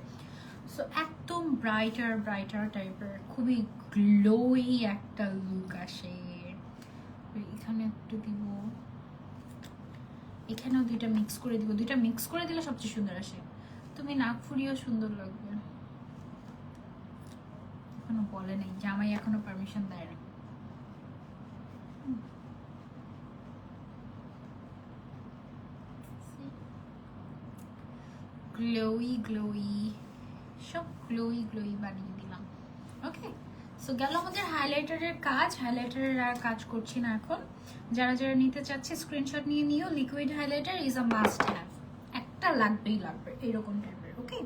সো একদম ব্রাইটার টাইপের খুবই গ্লোই একটা লুক আসে। এখানে একটু দিব, এখানেও দুইটা মিক্স করে দিব। দুইটা মিক্স করে দিলে সবচেয়ে সুন্দর আসে। তুমি নাক ফুরিয়েও সুন্দর লাগবে। এখনো বলে নাই, জামাই এখনো পারমিশন দেয় না। গ্লোই সব গ্লোই বানিয়ে দিলাম। ওকে, সো গেল আমাদের হাইলাইটারের কাজ। হাইলাইটারের আর কাজ করছি না এখন। যারা নিতে চাচ্ছে স্ক্রিনশট নিয়ে নিও। Liquid highlighter is a must have, একটা লাগবে এইরকম টাইপের। ওকে,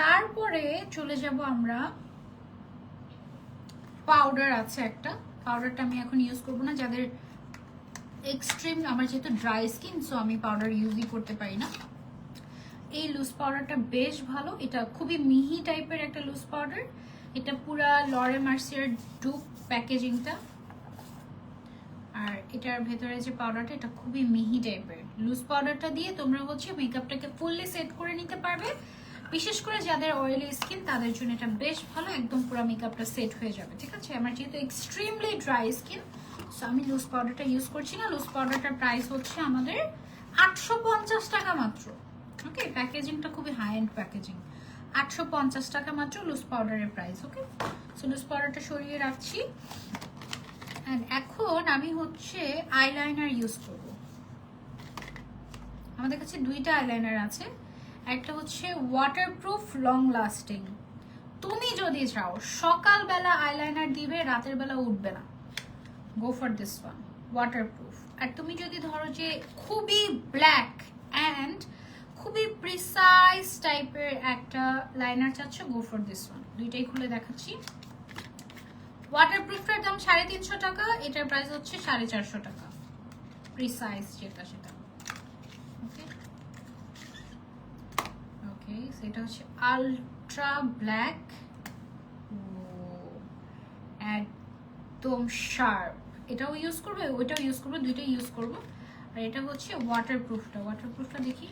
তারপরে চলে যাব আমরা, পাউডার আছে একটা। পাউডারটা আমি এখন ইউজ করবো না, যাদের এক্সট্রিম, আমার যেহেতু ড্রাই স্কিন সো আমি পাউডার ইউজই করতে পারি না। এই লুজ পাউডারটা বেশ ভালো, এটা খুবই মিহি টাইপের একটা লুজ পাউডার। এটা পুরা লরে মার্সিয়ার ডুপ প্যাকেজিংটা, আর এটার ভেতরে যে পাউডারটা এটা খুবই মিহি টাইপের। লুজ পাউডারটা দিয়ে তোমরা হচ্ছে মেকআপটাকে ফুললি সেট করে নিতে পারবে। বিশেষ করে যাদের অয়েলি স্কিন তাদের জন্য এটা বেশ ভালো, একদম পুরো মেকআপটা সেট হয়ে যাবে। ঠিক আছে, আমার যেহেতু এক্সট্রিমলি ড্রাই স্কিন সো আমি লুজ পাউডারটা ইউজ করছি না। লুজ পাউডারটার প্রাইস হচ্ছে আমাদের 850 টাকা মাত্র। ওকে, প্যাকেজিংটা খুবই হাই এন্ড প্যাকেজিং, 850 টাকা মাত্র লুজ পাউডারের প্রাইস। ওকে, সো লুজ পাউডারটা সরিয়ে রাখছি। এন্ড এখন আমি হচ্ছে আইলাইনার ইউজ করব। আমাদের কাছে দুইটা আইলাইনার আছে, একটা হচ্ছে ওয়াটারপ্রুফ লং লাস্টিং। তুমি যদি চাও সকালবেলা আইলাইনার দিবে, রাতের বেলা উঠবে না, go for this one, waterproof. আর তুমি যদি ধরো যে খুবই ব্ল্যাক অ্যান্ড খুবই প্রিসাইজ টাইপের একটা লাইনার চাচ্ছ, গো ফর দিস ওয়ান। দুইটাই খুলে দেখাচ্ছি। ওয়াটারপ্রুফটার দাম 350 টাকা, এটার প্রাইস হচ্ছে 450 টাকা, প্রিসাইজ যেটা সেটা। ওকে ওকে, সেটা হচ্ছে আলট্রা ব্ল্যাক, একদম শার্প। এটাও ইউজ করবে, ওইটাও ইউজ করবে, দুইটাই ইউজ করবো। আর এটা হচ্ছে ওয়াটারপ্রুফটা দেখি।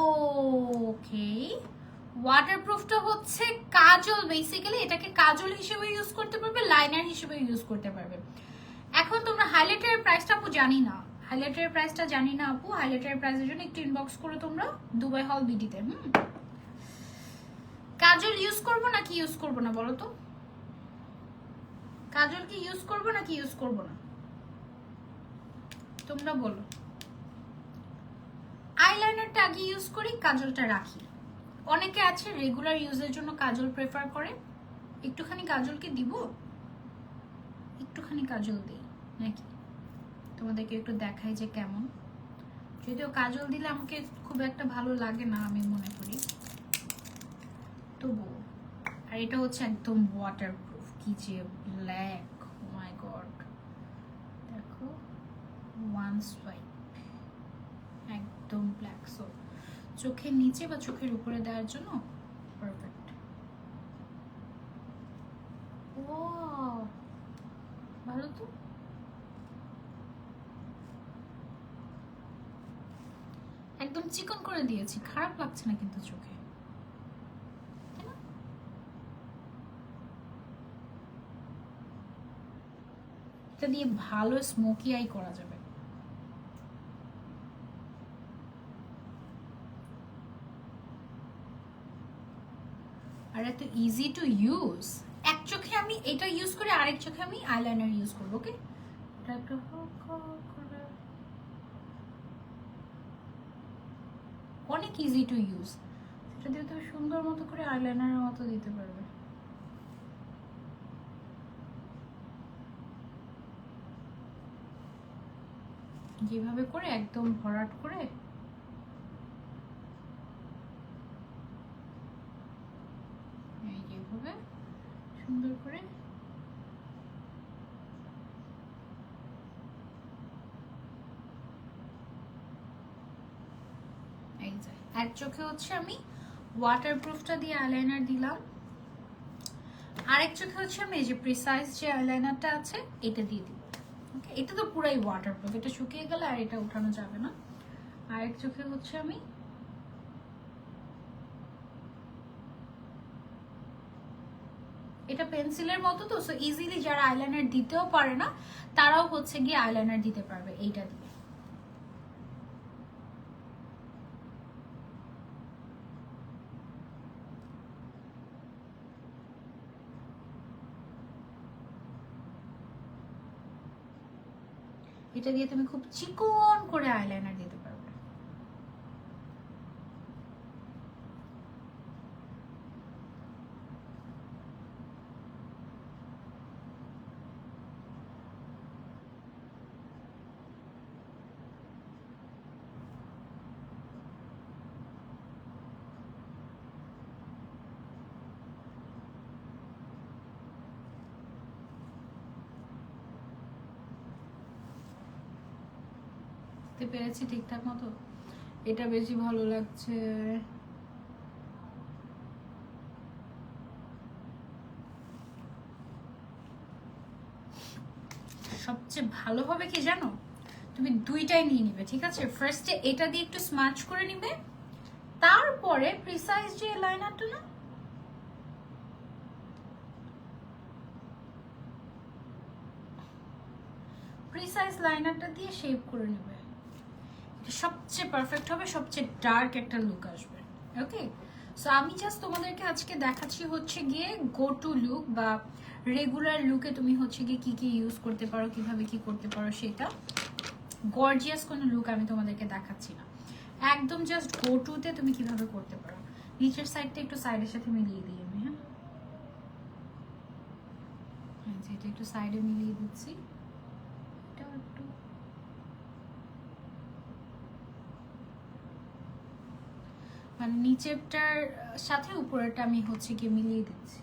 ওকে, ওয়াটারপ্রুফটা হচ্ছে কাজল, বেসিক্যালি এটাকে কাজল হিসেবে ইউজ করতে পারবে, লাইনার হিসেবে ইউজ করতে পারবে। এখন তোমরা হাইলাইটারের প্রাইসটা আপু জানি না, হাইলাইটারের প্রাইসটা জানি না আপু, হাইলাইটারের প্রাইসের জন্য একটু ইনবক্স করো তোমরা দুবাই হল বিডিতে। কাজল ইউজ করবো নাকি ইউজ করবো না বলো তো, কাজল কি ইউজ করবো নাকি ইউজ করবো না তোমরা বলো। আইলাইনারটা আগে ইউজ করি, কাজলটা রাখি। অনেকে আছে রেগুলার ইউজের জন্য কাজল প্রেফার করে। একটুখানি কাজল কি দিব, একটুখানি কাজল দিই নাকি, তোমাদেরকে একটু দেখাই যে কেমন। যদিও কাজল দিলে আমাকে খুব একটা ভালো লাগে না আমি মনে করি, তবু। আর এটা হচ্ছে একদম ওয়াটারপ্রুফ, কি যে ব্ল্যাক, ও মাই গড। দেখো, ওয়ান সোয়াইপ, একদম ব্ল্যাক। সো চোখের নিচে বা চোখের উপরে দেওয়ার জন্য পারফেক্ট। ও ভালো তো। একদম চিকন করে দিয়েছি, খারাপ লাগছে না কিন্তু চোখে। এটা দিয়ে ভালো স্মোকি আই করা যাবে। আর এত ইজি টু ইউজ। এক চোখে আমি এটা ইউজ করে, আরেক চোখে আমি আইলাইনার ইউজ করবো। ওকে, এটা একটু অনেক ইজি টু ইউজ। সেটা দিয়ে তুমি সুন্দর মতো করে আইলাইনারের মতো দিতে পারবে। যেভাবে করে একদম ভরাট করে যেভাবে সুন্দর করে এক চোখে হচ্ছে আমি ওয়াটারপ্রুফটা দিয়ে আইলাইনার দিলাম, আরেক চোখে হচ্ছে আমি এই যে প্রিসাইজ যে আইলাইনারটা আছে এটা দিয়ে দিব। ওকে, এটা তো পুরাই ওয়াটারপ্রুফ, এটা শুকিয়ে গেলে আর এটা উঠানো যাবে না। আরেক চোখে হচ্ছে আমি এটা পেন্সিলের মতো তো, সো ইজিলি যারা আইলাইনার দিতেও পারে না তারাও হচ্ছে গিয়ে আইলাইনার দিতে পারবে এইটা দিয়ে। এটা দিয়ে তুমি খুব চিকন করে আইলাইনার দিতে পারবে। দেখতে পেরেছি ঠিকঠাক মতো, এটা বেশি ভালো লাগছে। সবচেয়ে ভালো হবে কি জানো, তুমি দুইটাই নিয়ে নিবে, ঠিক আছে? ফার্স্টে এটা দিয়ে একটু স্মাচ করে নিবে, তারপরে প্রিসাইজ যে লাইনারটা না, প্রিসাইজ লাইনারটা দিয়ে শেপ করে নেবে। এটা সবচেয়ে পারফেক্ট হবে, সবচেয়ে ডার্ক একটা লুক আসবে। ওকে, সো আমি জাস্ট তোমাদেরকে আজকে দেখাচ্ছি হচ্ছে গিয়ে গো টু লুক বা রেগুলার লুকে তুমি হচ্ছে গিয়ে কি কি ইউজ করতে পারো, কিভাবে কি করতে পারো। সেটা গর্জিয়াস কোনো লুক আমি তোমাদেরকে দেখাচ্ছি না, একদম জাস্ট গো টুতে তুমি কিভাবে করতে পারো। নিচের সাইডটা একটু সাইডের সাথে মিলিয়ে দিই আমি। হ্যাঁ, এটা একটু সাইডে মিলিয়ে দিচ্ছি, এটাও একটু। মানে নিচেরটার সাথে উপরেরটা আমি হচ্ছে গিয়ে মিলিয়ে দিচ্ছি।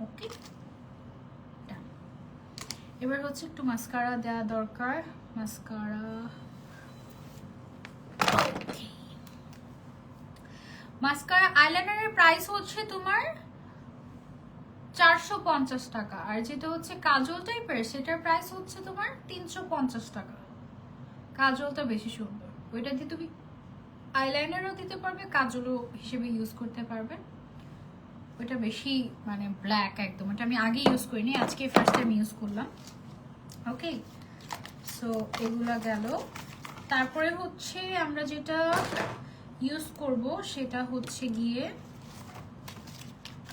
ওকে, এবার হচ্ছে একটু মাস্কারা দেওয়া দরকার, মাস্কারা। মাস্কারা আইলাইনারের প্রাইস হচ্ছে তোমার 450 টাকা, আর যেটা হচ্ছে কাজল টাইপের সেটার প্রাইস হচ্ছে তোমার 350 টাকা। কাজলটা বেশি সুন্দর, ওইটা দিয়ে তুমি আইলাইনারও দিতে পারবে, কাজলও হিসেবে ইউজ করতে পারবে। ওইটা বেশি মানে ব্ল্যাক একদম, ওটা আমি আগে ইউজ করিনি, আজকে ফার্স্ট টাইম ইউজ করলাম। ওকে, সো এগুলা গেল। তারপরে হচ্ছে আমরা যেটা ইউজ করব সেটা হচ্ছে গিয়ে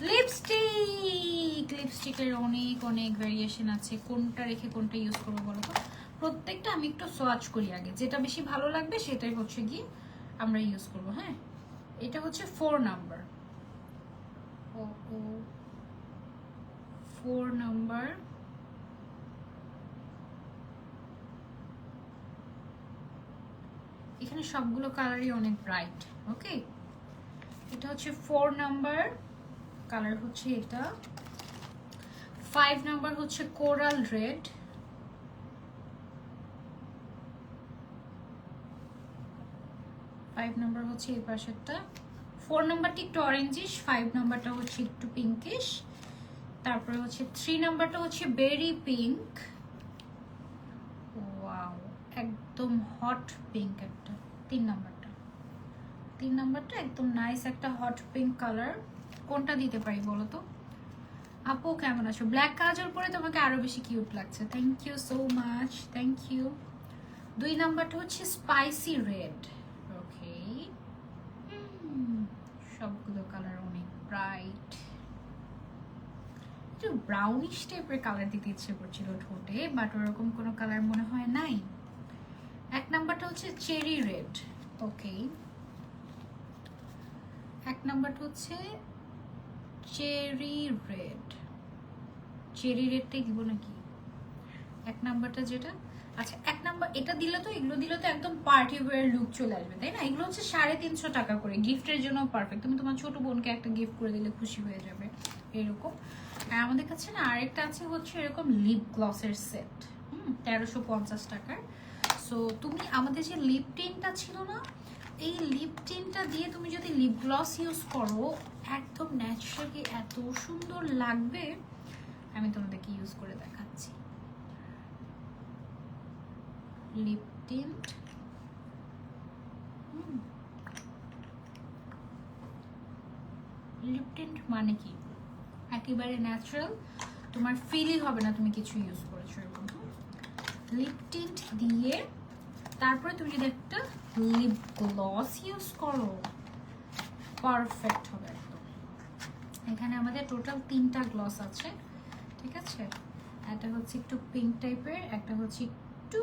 লিপস্টিক। লিপস্টিকের অনেক অনেক ভ্যারিয়েশন আছে, কোনটা রেখে কোনটা ইউজ করবো বলো তো। প্রত্যেকটা আমি একটু সোয়াচ করি আগে, যেটা বেশি ভালো লাগবে সেটাই হচ্ছে গিয়ে আমরা ইউজ করব। হ্যাঁ, এটা হচ্ছে 4 নাম্বার। 4 নাম্বার। এখানে সবগুলো কালারই অনেক ব্রাইট। ওকে, এটা হচ্ছে 4 নাম্বার, কালার হচ্ছে এটা। 5 নাম্বার হচ্ছে কোরাল রেড। 5 নাম্বার হচ্ছে এই পাশেরটা। 4 নাম্বারটা একটু অরেঞ্জিশ, 5 নাম্বারটা হচ্ছে একটু পিঙ্কিশ। তারপরে হচ্ছে 3 নাম্বারটা হচ্ছে বেরি পিঙ্ক। ওয়াও, একদম হট পিঙ্ক একটা। 3 নাম্বারটা একদম নাইস একটা হট পিঙ্ক কালার। কোনটা দিতে পারি বলো তো? আপু কেমন আছো? ব্ল্যাক কাজল পরে তোমাকে আরো বেশি কিউট লাগছে, thank you so much, thank you. 2 নাম্বারটা হচ্ছে স্পাইসি রেড। ওকে, সবগুলো কালার অনেক ব্রাইট, একটু ব্রাউনিশ টাইপের কালার দিতে ইচ্ছে করছিল ঠোঁটে, বাট ওরকম কোনো কালার মনে হয় নাই। 1 নাম্বারটা হচ্ছে চেরি রেড। ওকে, 1 নাম্বারটা হচ্ছে চেরি রেড। চেরি রেডটাই দিব নাকি 1 নাম্বারটা যেটা? আচ্ছা, 1 নাম্বার এটা দিলে তো, এগুলো দিলে তো একদম পার্টি ওয়্যার লুক চলে আসবে, তাই না? এগুলো হচ্ছে 350 টাকা করে, গিফটের জন্য পারফেক্ট। তুমি তোমার ছোট বোনকে একটা গিফট করে দিলে খুশি হয়ে যাবে এরকম। আর আমাদের কাছে না আরেকটা আছে হচ্ছে এরকম লিপ গ্লসের সেট, 1350 টাকার। সো তুমি আমাদের যে লিপ টিনটা ছিল না, এই লিপ টিনটা দিয়ে তুমি যদি লিপ গ্লস ইউজ করো একদম ন্যাচারালি এত সুন্দর লাগবে। আমি তোমাদেরকে ইউজ করে দেখাচ্ছি। লিপ টিন্ট, লিপ টিন্ট মানে কি একেবারে ন্যাচারাল, তোমার ফিলই হবে না তুমি কিছু ইউজ করেছো এরকম। লিপ টিন্ট দিয়ে তারপরে তুমি যদি একটা লিপ গ্লস ইউজ করো পারফেক্ট হবে একদম। এখানে আমাদের টোটাল 3টা গ্লস আছে, ঠিক আছে? একটা হচ্ছে একটু পিঙ্ক টাইপের, একটা হচ্ছে একটু,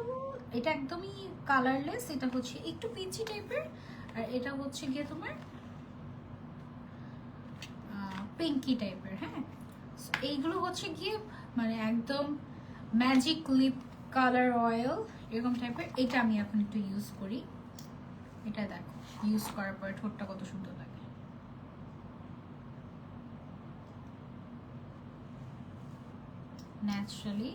এটা একদমই কালারলেস, এটা হচ্ছে একটু পিচি টাইপের, আর এটা হচ্ছে গিয়ে তোমার পিঙ্কি টাইপের। হ্যাঁ, এইগুলো হচ্ছে গিয়ে মানে একদম ম্যাজিক লিপ কালার অয়েল এরকম টাইপের। এটা আমি এখন একটু ইউজ করি, এটা দেখো ইউজ করার পরে ঠোঁটটা কত সুন্দর লাগে। ন্যাচারালি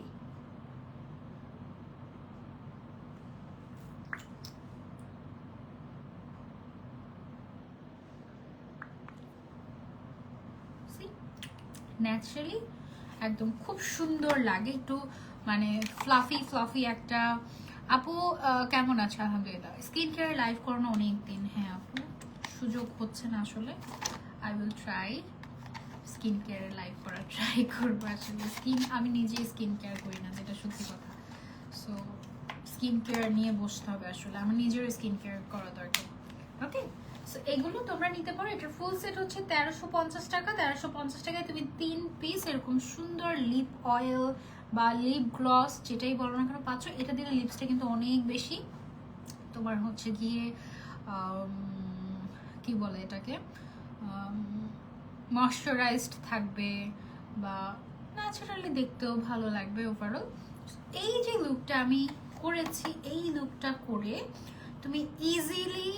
ন্যাচারালি একদম খুব সুন্দর লাগে, একটু মানে ফ্লাফি ফ্লাফি একটা। আপু কেমন আছে? আলহামদুলিল্লাহ। স্কিন কেয়ার লাইভ করানো অনেক দিন। হ্যাঁ আপু, সুযোগ হচ্ছে না আসলে। আই উইল ট্রাই স্কিন কেয়ারের লাইভ করার ট্রাই করবো। আসলে আমি নিজে স্কিন কেয়ার করি না, যেটা সত্যি কথা। সো স্কিন কেয়ার নিয়ে বসতে হবে, আসলে আমার নিজেরও স্কিন কেয়ার করা দরকার। ওকে, সো এগুলো তোমরা নিতে পারো। এটার ফুল সেট হচ্ছে 1350 টাকা। 1350 টাকায় তুমি 3 পিস এরকম সুন্দর লিপ অয়েল বা লিপ গ্লস যেটাই বলো না কেন পাচ্ছ। এটা দিলে লিপসটা কিন্তু অনেক বেশি তোমার হচ্ছে গিয়ে কি বলে এটাকে, ময়শ্চারাইজড থাকবে বা ন্যাচারালি দেখতেও ভালো লাগবে ওভারঅল। এই যে লুকটা আমি করেছি, এই লুকটা করে তুমি ইজিলি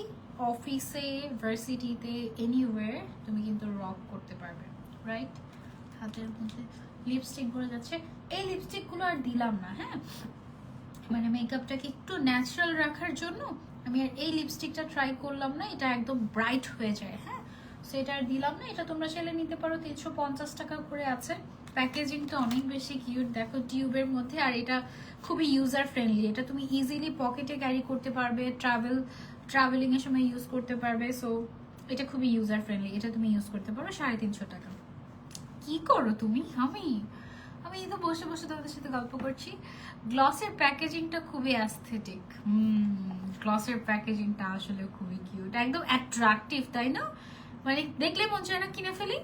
অফিসে, ভার্সিটিতে, এনিওয়্যার তুমি কিন্তু রক করতে পারবে, রাইট? হাতের মধ্যে লিপস্টিক ভরে যাচ্ছে। এই লিপস্টিকগুলো আর দিলাম না, হ্যাঁ, মানে মেকআপটাকে একটু ন্যাচারাল রাখার জন্য আমি আর এই লিপস্টিকটা ট্রাই করলাম না, এটা একদম ব্রাইট হয়ে যায়, হ্যাঁ, সো এটা আর দিলাম না। এটা তোমরা চাইলে নিতে পারো, 350 টাকা করে আছে। প্যাকেজিংটা অনেক বেশি কিউট, দেখো টিউবের মধ্যে, আর এটা খুবই ইউজার ফ্রেন্ডলি। এটা তুমি ইজিলি পকেটে ক্যারি করতে পারবে, ট্রাভেলিং এর সময় ইউজ করতে পারবে, সো এটা খুবই ইউজার ফ্রেন্ডলি। এটা তুমি ইউজ করতে পারো 350 টাকা। কি করো তুমি? আমি তো বসে বসে তোমাদের সাথে গল্প করছি। গ্লসের প্যাকেজিংটা খুবই অ্যাস্থেটিক। গ্লসের প্যাকেজিংটা আসলে খুবই কিউট, একদম অ্যাট্রাকটিভ, তাই না? মানে দেখলে মন চায় না কিনে ফেলি।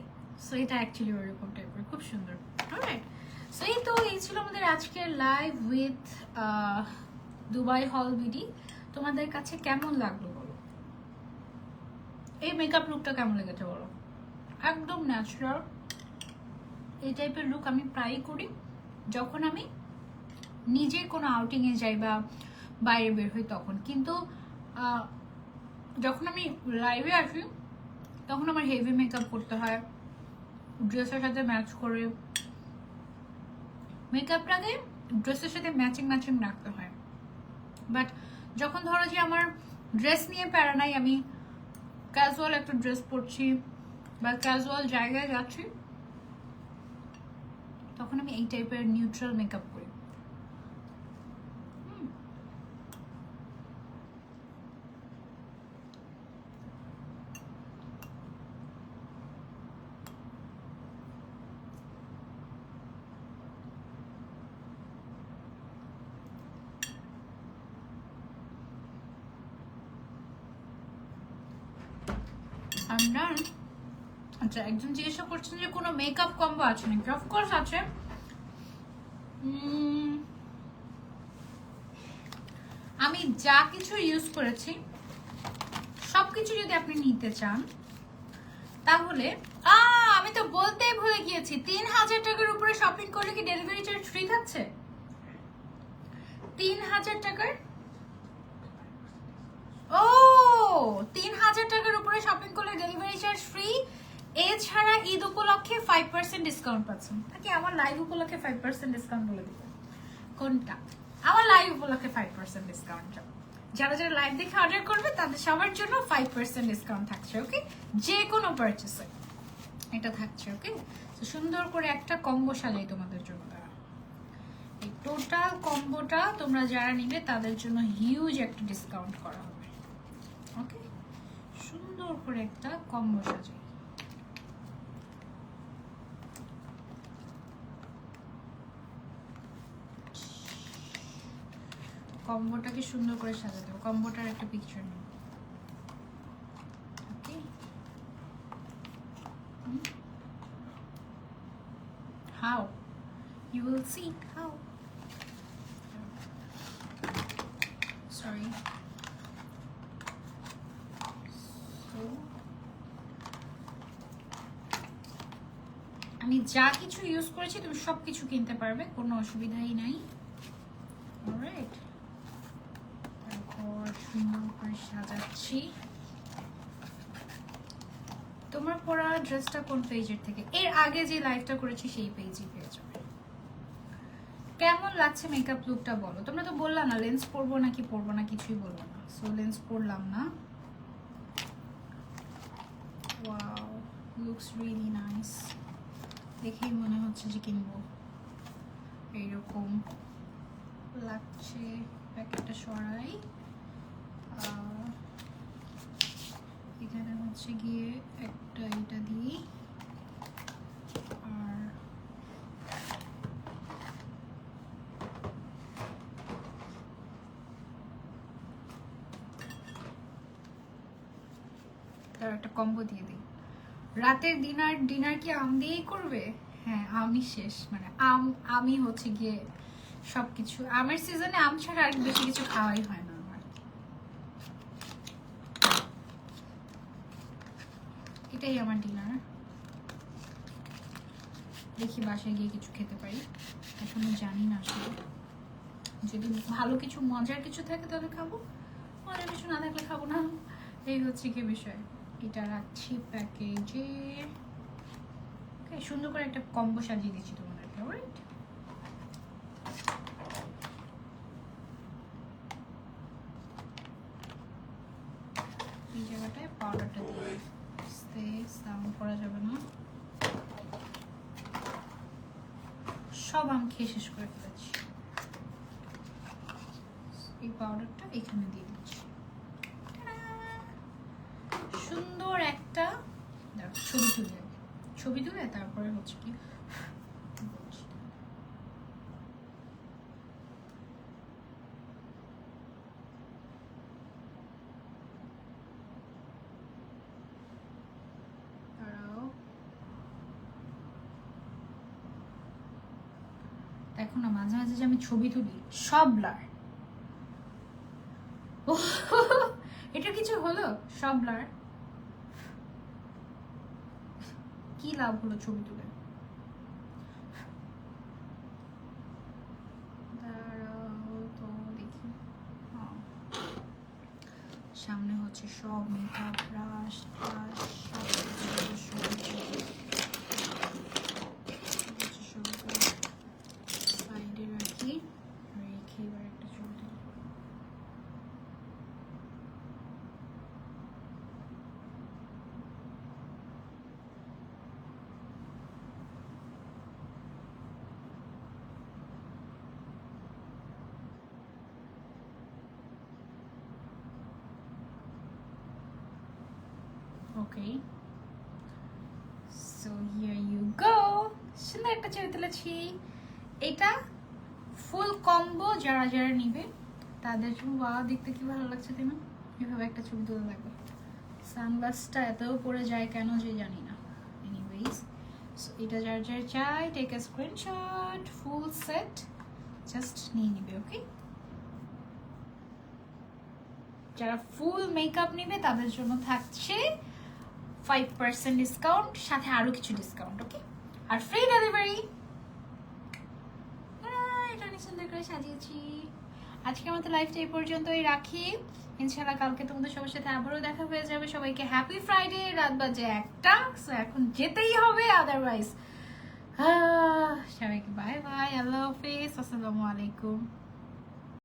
সো এটা অ্যাকচুয়ালি ওরকম টাইপের, খুব সুন্দর। অলরাইট, সো এই ছিল আমাদের আজকের লাইভ উইথ দুবাই হল বিডি। তোমাদের কাছে কেমন লাগলো বলো? এই মেকআপ লুকটা কেমন লেগেছে বলো? একদম ন্যাচারাল এই টাইপের লুক আমি প্রায়ই করি যখন আমি নিজে কোনো আউটিংয়ে যাই বা বাইরে বের হই তখন। কিন্তু যখন আমি লাইভে আসি তখন আমার হেভি মেকআপ করতে হয়, ড্রেসের সাথে ম্যাচ করে মেকআপটাকে ড্রেসের সাথে ম্যাচিং রাখতে হয়। বাট যখন ধরো যে আমার ড্রেস নিয়ে প্যারা নাই, আমি ক্যাজুয়াল একটা ড্রেস পরছি বা ক্যাজুয়াল জায়গায় যাচ্ছি, তখন আমি এই টাইপের নিউট্রাল মেকআপ করি। আমরা আচ্ছা, একজন জিজ্ঞাসা করছেন যে কোনো মেকআপ কম্বো আছে নাকি? অফকোর্স আছে। আমি যা কিছু ইউজ করেছি সবকিছু যদি আপনি নিতে চান তাহলে আমি তো বলতেই ভুলে গিয়েছি, 3000 টাকার উপরে শপিং করলে কি ডেলিভারি চার্জ ফ্রি থাকছে? 3000 টাকার, ও 3000 টাকার উপরে শপিং করলে ডেলিভারি চার্জ ফ্রি। এছাড়া ঈদ উপলক্ষে 5% ডিসকাউন্ট পাচ্ছেন। নাকি আমার লাইভ উপলক্ষে 5% ডিসকাউন্ট বলে দিবেন? কোনটা? আমার লাইভ উপলক্ষে 5% ডিসকাউন্ট। যারা যারা লাইভ দেখে অর্ডার করবে তাদের সবার জন্য 5% ডিসকাউন্ট থাকছে। ওকে, যে কোনো পারচেসে এটা থাকছে। ওকে, তো সুন্দর করে একটা কম্বো সাজাই তোমাদের জন্য। এই টোটাল কম্বোটা তোমরা যারা নিবে তাদের জন্য হিউজ একটা ডিসকাউন্ট করা হবে। ওকে, সুন্দর করে একটা কম্বো সাজাই। কম্বোটাকে সুন্দর করে সাজাতে হবে। কম্বোটার একটা পিকচার নিই। ওকে, how you will see how. Sorry. So আমি যা কিছু ইউজ করেছি তুমি সব কিছু কিনতে পারবে, কোনো অসুবিধাই নাই। অলরাইট, তারপর সুন্দর করে সাজাচ্ছি। তোমার পরা ড্রেসটা কোন পেজের থেকে? এর আগে যে লাইভটা করেছি সেই পেজই পেয়ে যাবে। কেমন লাগছে মেকআপ লুকটা বলো? তোমরা তো বললা না লেন্স পরবো নাকি পরবো না, কিছুই বলবো না। সো লেন্স পরলাম না। Wow, looks really nice. দেখেই মনে হচ্ছে যে কিনবো, এইরকম লাগছে। প্যাকেটটা সরাই। এখানে হচ্ছে গিয়ে একটা এটা দিই, আর তার একটা কম্বো দিয়ে দিই। রাতের ডিনার কি আম দিয়েই করবে? হ্যাঁ, আমি শেষ, মানে আমি হচ্ছে গিয়ে সবকিছু। আমের সিজনে আম ছাড়া আর বেশি কিছু খাওয়াই হয় না আমার। এটাই আমার ডিনার। দেখি বাসায় গিয়ে কিছু খেতে পারি, এখনো জানি না আসলে। যদি ভালো কিছু মজার কিছু থাকে তবে খাবো, মজার কিছু না থাকলে খাবো না। এই হচ্ছে কি বিষয়। এটা রাখছি প্যাকেজে। সুন্দর করে একটা কম্বো সাজিয়ে দিচ্ছি তোমাদের। অলরাইট, এই জায়গাটায় পাউডারটা দিয়ে সাউন্ড করা যাবে না। সব আম খেয়ে শেষ করে ফেলেছি। এই পাউডারটা এখানে দিয়ে দিচ্ছি। সুন্দর একটা ছবি তুলে তারপরে হচ্ছে কি দেখো না, মাঝে মাঝে যে আমি ছবি তুলি সব ব্লার। এটা কিছু হলো? সব ব্লার। কি লাভ হলো ছবি তুলে? তো দেখি, সামনে হচ্ছে সব মেকআপ ব্রাশ সাইডে রাখি, রেখে এবার একটা ছবি তুলি। ওকে, সো হিয়ার ইউ গো। সুন্দর একটা ছবি তুলেছি। এটা ফুল কম্বো, যারা যারা নিবে তাদের জন্য ওয়াও, দেখতে কি ভালো লাগছে তাই না? এভাবে একটা ছবি তুলে লাগবে। সানগ্লাসটা এতও পরে যায় কেন যে জানি না। এনিওয়েজ, সো এটা যার যার চাই take a screenshot, full set just নিয়ে নিবে। ওকে, যারা ফুল মেকআপ নিবে তাদের জন্য থাকছে 5% ডিসকাউন্ট, সাথে আরো কিছু ডিসকাউন্ট। ওকে, আর ফ্রি ডেলিভারি। এটা অনেক সুন্দর করে সাজিয়েছি। আজকের মতো লাইফটা এই পর্যন্তই রাখি। ইনশাআল্লাহ কালকে তোমাদের সবার সাথে আবারও দেখা হয়ে যাবে। সবাইকে হ্যাপি ফ্রাইডে। রাত বাজে 1টা, সো এখন যেতেই হবে, আদারওয়াইজ। সবাইকে বাই বাই, আল্লাহ হাফেজ, আসসালামু আলাইকুম।